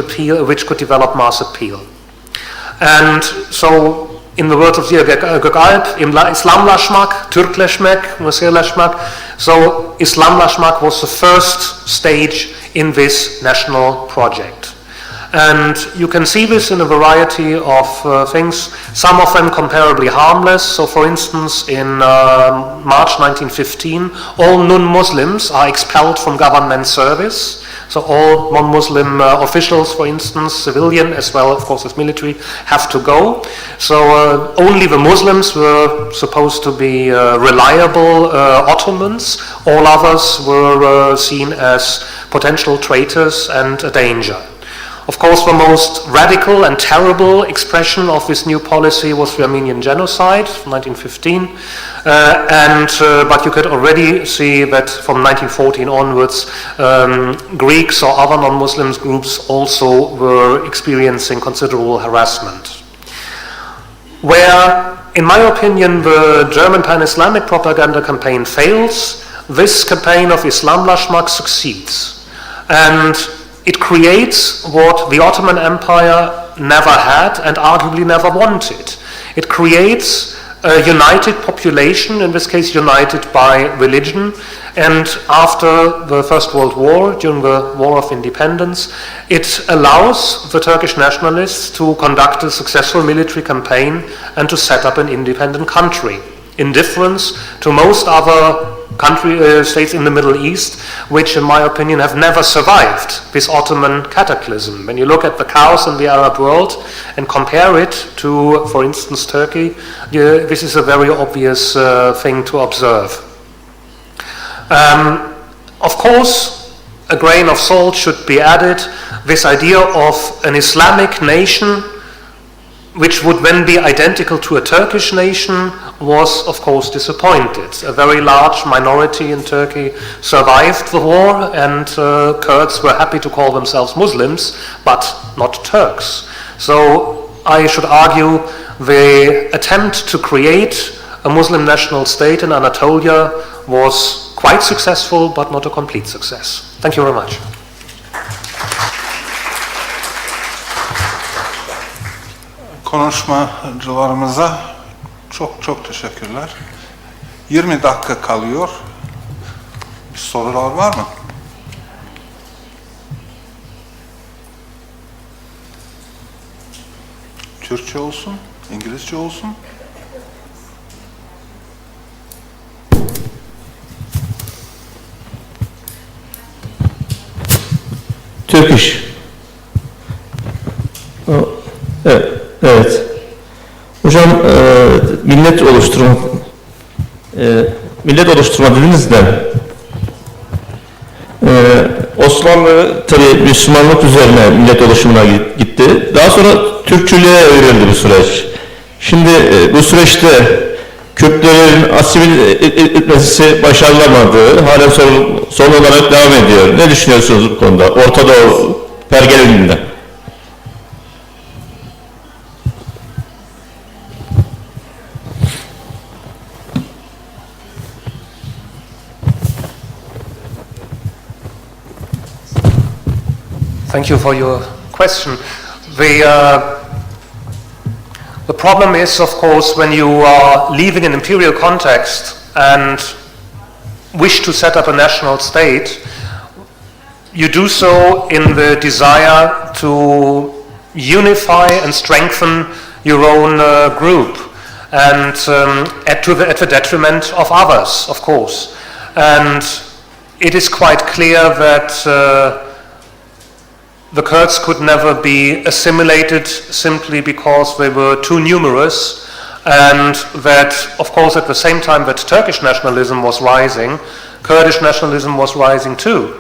develop mass appeal. And so, in the words of Ziya Gökalp, İslamlaşmak, Türkleşmek, Mısırlaşmak, so Islamlaşmak was the first stage in this national project. And you can see this in a variety of things, some of them comparably harmless. So for instance, in March 1915, all non-Muslims are expelled from government service. So all non-Muslim officials, for instance, civilian as well, of course, as military, have to go. So only the Muslims were supposed to be reliable Ottomans. All others were seen as potential traitors and a danger. Of course, the most radical and terrible expression of this new policy was the Armenian genocide from 1915. But you could already see that from 1914 onwards, Greeks or other non-Muslim groups also were experiencing considerable harassment. Where, in my opinion, the German pan-Islamic propaganda campaign fails, this campaign of Islam Lashmak succeeds. And it creates what the Ottoman Empire never had and arguably never wanted. It creates a united population, in this case united by religion, and after the First World War, during the War of Independence, it allows the Turkish nationalists to conduct a successful military campaign and to set up an independent country, in difference to most other states in the Middle East, which in my opinion have never survived this Ottoman cataclysm. When you look at the chaos in the Arab world and compare it to, for instance, Turkey, this is a very obvious thing to observe. Of course, a grain of salt should be added. This idea of an Islamic nation which would then be identical to a Turkish nation was, of course, disappointed. A very large minority in Turkey survived the war, and Kurds were happy to call themselves Muslims, but not Turks. So I should argue the attempt to create a Muslim national state in Anatolia was quite successful, but not a complete success. Thank you very much. Konuşmacılarımıza çok teşekkürler. 20 dakika kalıyor. Sorular var mı? Türkçe olsun, İngilizce olsun. Turkish. Evet. Hocam millet oluşturma dediniz de Osmanlı tabii Müslümanlık üzerine millet oluşumuna gitti. Daha sonra Türkçülüğe evrildi bu süreç. Şimdi bu süreçte Kürtlerin asimile etmesi başarılamadı. Halen sorun olarak devam ediyor. Ne düşünüyorsunuz bu konuda? Orta Doğu pergelinde. Thank you for your question. The problem is, of course, when you are leaving an imperial context and wish to set up a national state, you do so in the desire to unify and strengthen your own group, and at the detriment of others, of course. And it is quite clear that the Kurds could never be assimilated simply because they were too numerous, and that, of course, at the same time that Turkish nationalism was rising, Kurdish nationalism was rising too.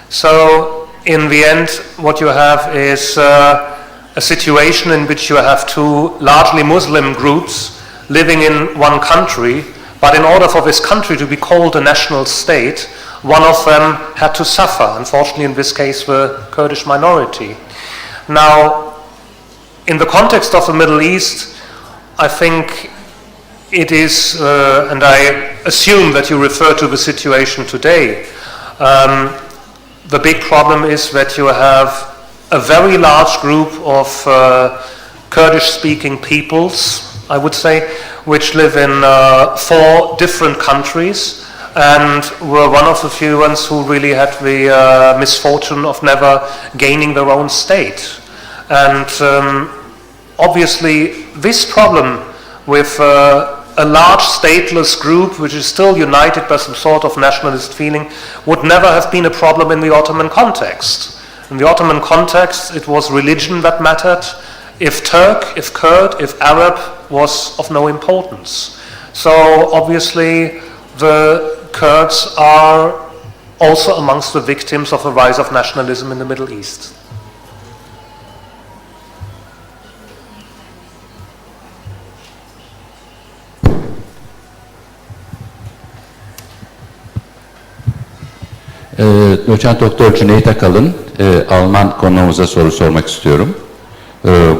So, in the end, what you have is a situation in which you have two largely Muslim groups living in one country, but in order for this country to be called a national state, one of them had to suffer, unfortunately in this case the Kurdish minority. Now, in the context of the Middle East, I think it is, and I assume that you refer to the situation today, the big problem is that you have a very large group of Kurdish-speaking peoples, I would say, which live in 4 different countries, and were one of the few ones who really had the misfortune of never gaining their own state. And obviously this problem with a large stateless group which is still united by some sort of nationalist feeling would never have been a problem in the Ottoman context. In the Ottoman context, it was religion that mattered. If Turk, if Kurd, if Arab was of no importance. So obviously the Kurds are also amongst the victims of the rise of nationalism in the Middle East. Doçent Doktor Cüneyt Akalın, Alman konuğumuza soru sormak istiyorum.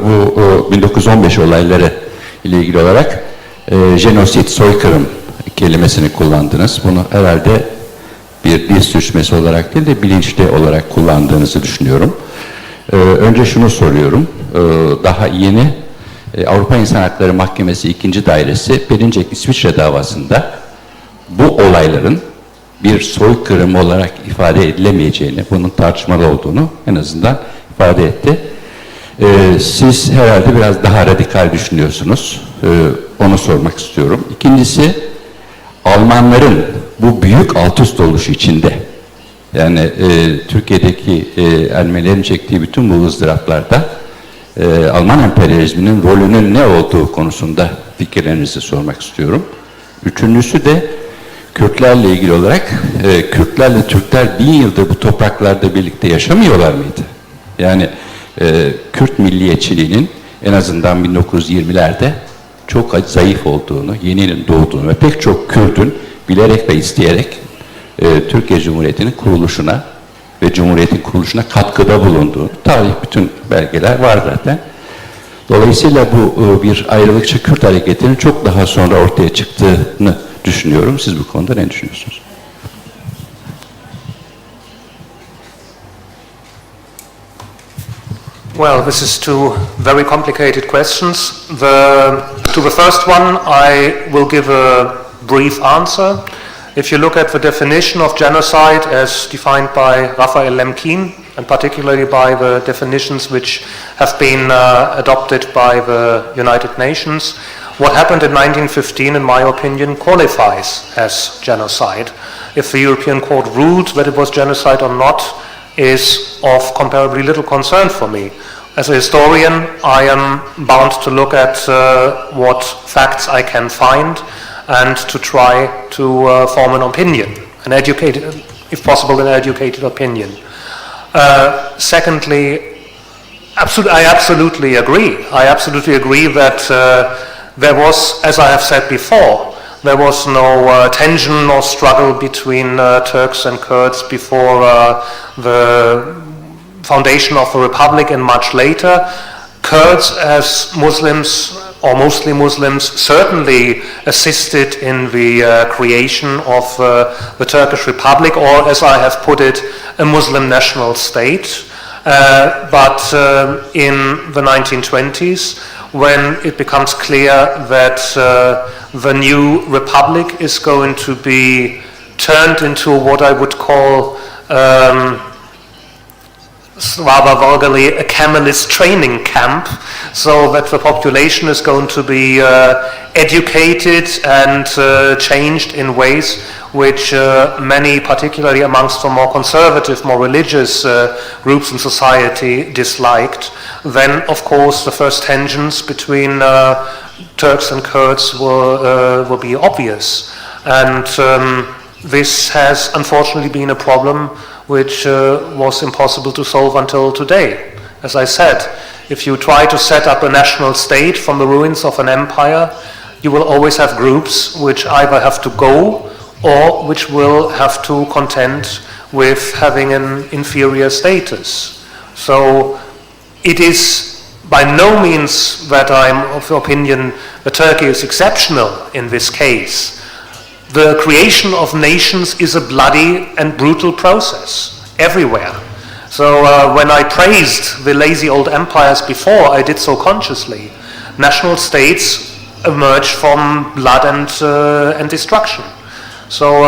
Bu 1915 olayları ile ilgili olarak jenosit, soykırım kelimesini kullandınız. Bunu herhalde bir dil sürçmesi olarak değil de bilinçli olarak kullandığınızı düşünüyorum. Önce şunu soruyorum. Daha yeni Avrupa İnsan Hakları Mahkemesi 2. Dairesi Perinçek İsviçre davasında bu olayların bir soykırım olarak ifade edilemeyeceğini, bunun tartışmalı olduğunu en azından ifade etti. Siz herhalde biraz daha radikal düşünüyorsunuz. Onu sormak istiyorum. İkincisi, Almanların bu büyük alt üst oluşu içinde, yani Türkiye'deki Ermenilerin çektiği bütün bu ızdıraplarda Alman emperyalizminin rolünün ne olduğu konusunda fikirlerinizi sormak istiyorum. Üçüncüsü de Kürtlerle ilgili olarak, Kürtlerle Türkler 1000 yıldır bu topraklarda birlikte yaşamıyorlar mıydı? Yani Kürt milliyetçiliğinin en azından 1920'lerde çok zayıf olduğunu, yeninin doğduğunu ve pek çok Kürt'ün bilerek ve isteyerek Türkiye Cumhuriyeti'nin kuruluşuna ve Cumhuriyet'in kuruluşuna katkıda bulunduğu, tarih bütün belgeler var zaten. Dolayısıyla bu bir ayrılıkçı Kürt hareketinin çok daha sonra ortaya çıktığını düşünüyorum. Siz bu konuda ne düşünüyorsunuz? Well, this is two very complicated questions. To the first one, I will give a brief answer. If you look at the definition of genocide as defined by Raphael Lemkin, and particularly by the definitions which have been adopted by the United Nations, what happened in 1915, in my opinion, qualifies as genocide. If the European Court ruled that it was genocide or not is of comparably little concern for me. As a historian, I am bound to look at what facts I can find and to try to form an opinion, an educated, if possible, an educated opinion. Secondly, I absolutely agree. I absolutely agree that there was, as I have said before, there was no tension or struggle between Turks and Kurds before the foundation of the Republic and much later. Kurds as Muslims, or mostly Muslims, certainly assisted in the creation of the Turkish Republic, or as I have put it, a Muslim national state. But in the 1920s, when it becomes clear that the new republic is going to be turned into what I would call rather vulgarly a camelist training camp, so that the population is going to be educated and changed in ways which many, particularly amongst the more conservative, more religious groups in society disliked, then of course the first tensions between Turks and Kurds will be obvious. And this has unfortunately been a problem which was impossible to solve until today. As I said, if you try to set up a national state from the ruins of an empire, you will always have groups which either have to go or which will have to contend with having an inferior status. So it is by no means that I'm of the opinion that Turkey is exceptional in this case. The creation of nations is a bloody and brutal process everywhere. So when I praised the lazy old empires before, I did so consciously. National states emerge from blood and destruction. So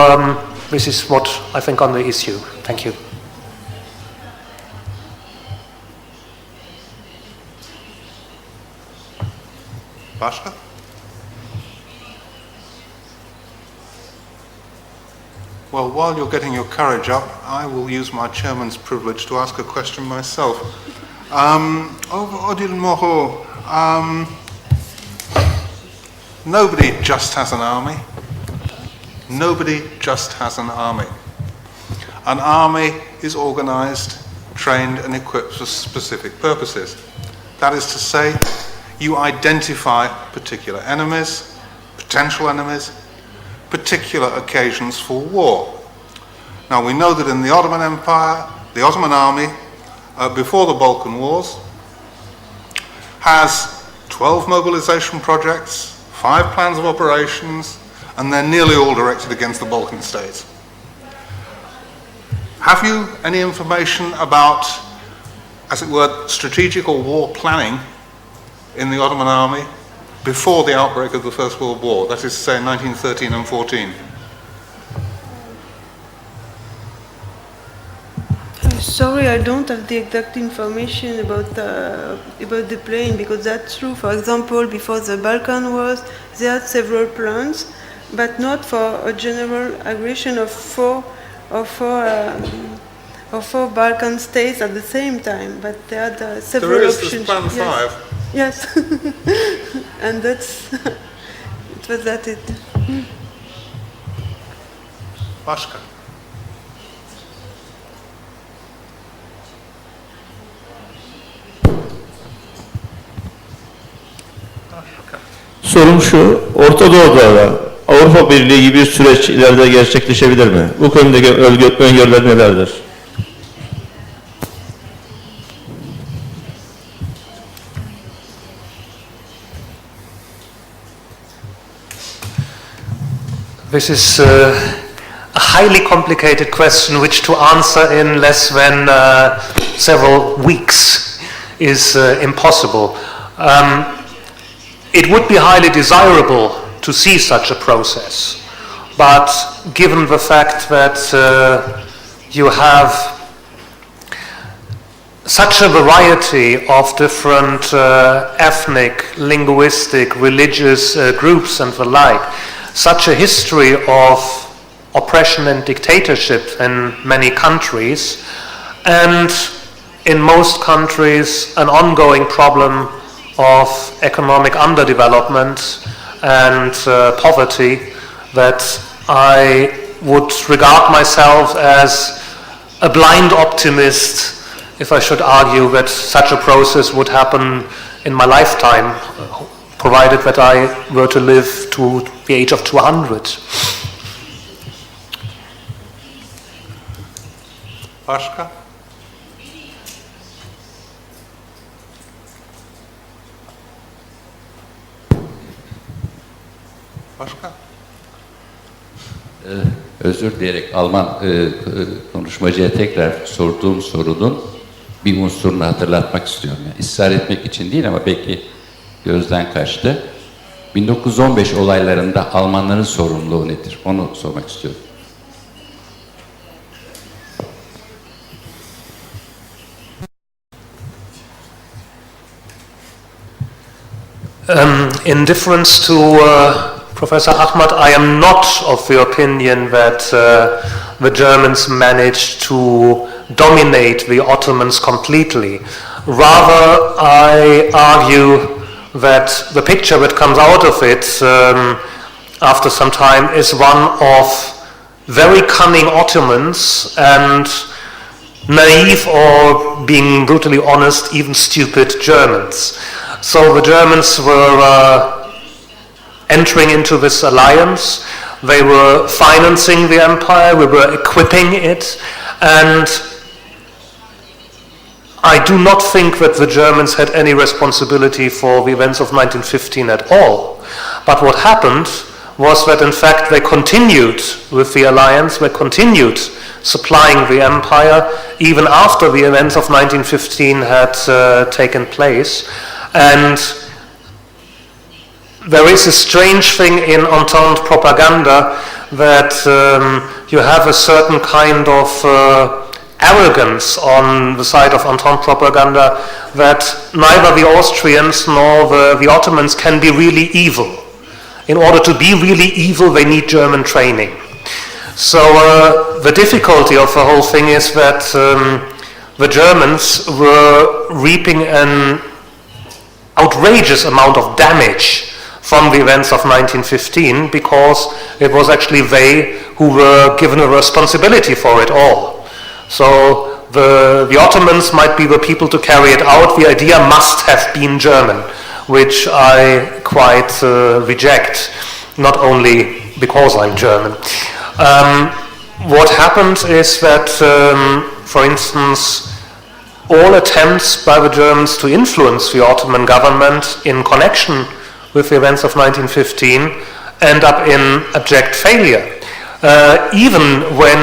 this is what I think on the issue. Thank you. Başka? Well, while you're getting your courage up, I will use my chairman's privilege to ask a question myself. Odile Moreau, nobody just has an army. Nobody just has an army. An army is organized, trained, and equipped for specific purposes. That is to say, you identify particular enemies, potential enemies, particular occasions for war. Now we know that in the Ottoman Empire, the Ottoman army, before the Balkan Wars, has 12 mobilization projects, 5 plans of operations, and they're nearly all directed against the Balkan states. Have you any information about, as it were, strategic or war planning in the Ottoman army before the outbreak of the First World War, that is to say 1913 and 14? Sorry, I don't have the exact information about the plan, because that's true. For example, before the Balkan Wars, they had several plans, but not for a general aggression of four Balkan states at the same time. But they had several there is options. Plan 5. Yes, and that's it was that it. Başka. Sorum şu, Orta Doğu'da da Avrupa Birliği gibi bir süreç ileride gerçekleşebilir mi? Bu konudaki öngörüler nelerdir? This is a highly complicated question which to answer in less than several weeks is impossible. It would be highly desirable to see such a process, but given the fact that you have such a variety of different ethnic, linguistic, religious groups and the like, such a history of oppression and dictatorship in many countries, and in most countries an ongoing problem of economic underdevelopment and poverty, that I would regard myself as a blind optimist if I should argue that such a process would happen in my lifetime, provided that I were to live to the age of 200. Başka? Başka? Özür dileyerek Alman konuşmacıya tekrar sorduğum sorunun bir unsurunu hatırlatmak istiyorum. Yani ısrar etmek için değil ama belki gözden kaçtı. 1915 olaylarında Almanların sorumluluğu nedir? Onu sormak istiyorum. In difference to Professor Ahmad, I am not of the opinion that the Germans managed to dominate the Ottomans completely. Rather, I argue that the picture that comes out of it after some time is one of very cunning Ottomans and naive, or being brutally honest, even stupid Germans. So the Germans were entering into this alliance, they were financing the empire, we were equipping it, and I do not think that the Germans had any responsibility for the events of 1915 at all. But what happened was that in fact they continued with the alliance, they continued supplying the empire even after the events of 1915 had taken place. And there is a strange thing in Entente propaganda that you have a certain kind of arrogance on the side of Entente propaganda that neither the Austrians nor the Ottomans can be really evil. In order to be really evil, they need German training. So the difficulty of the whole thing is that the Germans were reaping an outrageous amount of damage from the events of 1915 because it was actually they who were given a responsibility for it all. So the Ottomans might be the people to carry it out. The idea must have been German, which I quite reject, not only because I'm German. what happened is that, for instance, all attempts by the Germans to influence the Ottoman government in connection with the events of 1915 end up in abject failure. Even when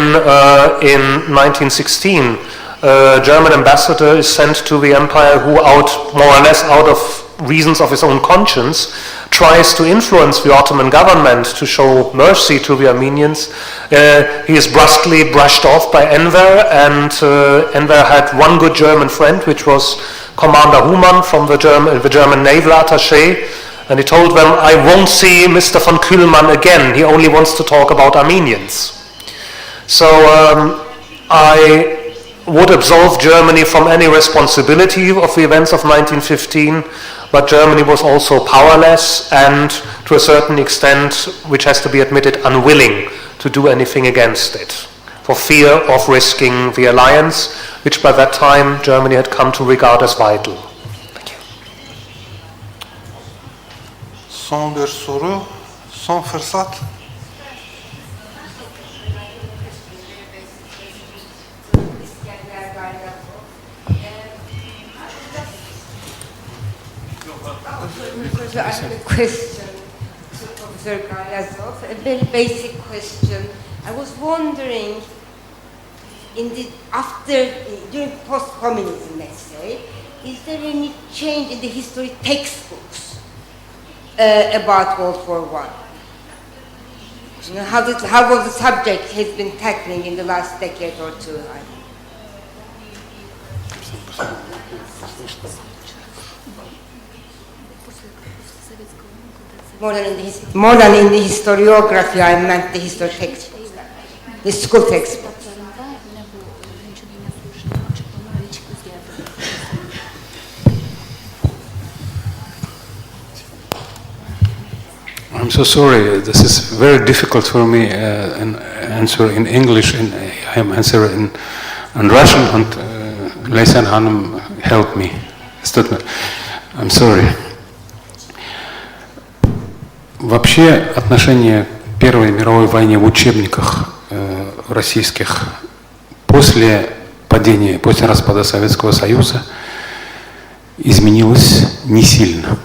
in 1916 a German ambassador is sent to the empire who, more or less out of reasons of his own conscience, tries to influence the Ottoman government to show mercy to the Armenians, he is brusquely brushed off by Enver, and Enver had one good German friend, which was Commander Humann from the German naval attaché, and he told them, I won't see Mr. von Kühlmann again, he only wants to talk about Armenians. So I would absolve Germany from any responsibility of the events of 1915, but Germany was also powerless and, to a certain extent, which has to be admitted, unwilling to do anything against it, for fear of risking the alliance, which by that time Germany had come to regard as vital. Thank you. Son bir soru, son fırsat. To ask a question to Professor Gilyazov, a very basic question. I was wondering, during post-communism, let's say, is there any change in the history textbooks about World War I? You know, how was the subject has been tackling in the last decade or two? More than in the historiography, I meant the history textbooks, the school textbooks. I'm so sorry. This is very difficult for me an answer in English, and I am answering in Russian, and Leysan Hanım help me. I'm sorry. Вообще отношение к Первой мировой войне в учебниках российских после распада Советского Союза изменилось не сильно.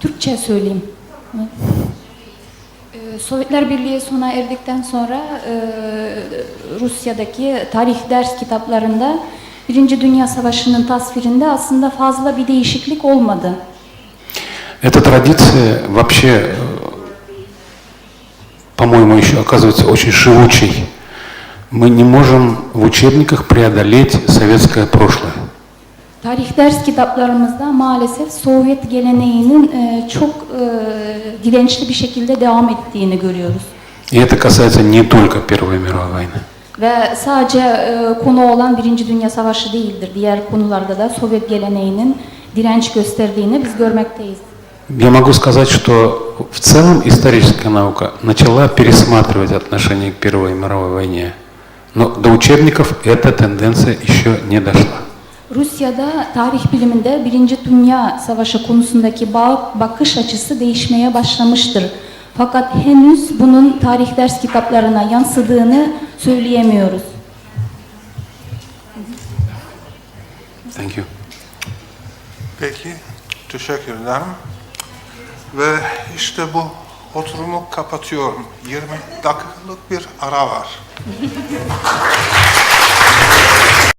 Türkçe söyleyeyim. Sovyetler Birliği sona erdikten sonra Rusya'daki tarih ders kitaplarında Birinci Dünya Savaşı'nın tasvirinde aslında fazla bir değişiklik olmadı. Эта традиция вообще, по-моему, еще оказывается очень живучей. Мы не можем в учебниках преодолеть советское прошлое. Tarih ders kitaplarımızda maalesef Sovyet geleneğinin çok dirençli bir şekilde devam ettiğini görüyoruz. И это kасается не только Первой мировой войны. Ve sadece konu olan Birinci Dünya Savaşı değildir. Diğer konularda da Sovyet geleneğinin direnç gösterdiğini biz görmekteyiz. Я могу сказать, что в целом историческая наука начала пересматривать отношение к Первой мировой войне, но до учебников эта тенденция еще не дошла. Rusya'da tarih biliminde Birinci Dünya Savaşı konusundaki bakış açısı değişmeye başlamıştır. Fakat henüz bunun tarih ders kitaplarına yansıdığını söyleyemiyoruz. Thank you. Peki, teşekkür ederim. Ve işte bu oturumu kapatıyorum. 20 dakikalık bir ara var.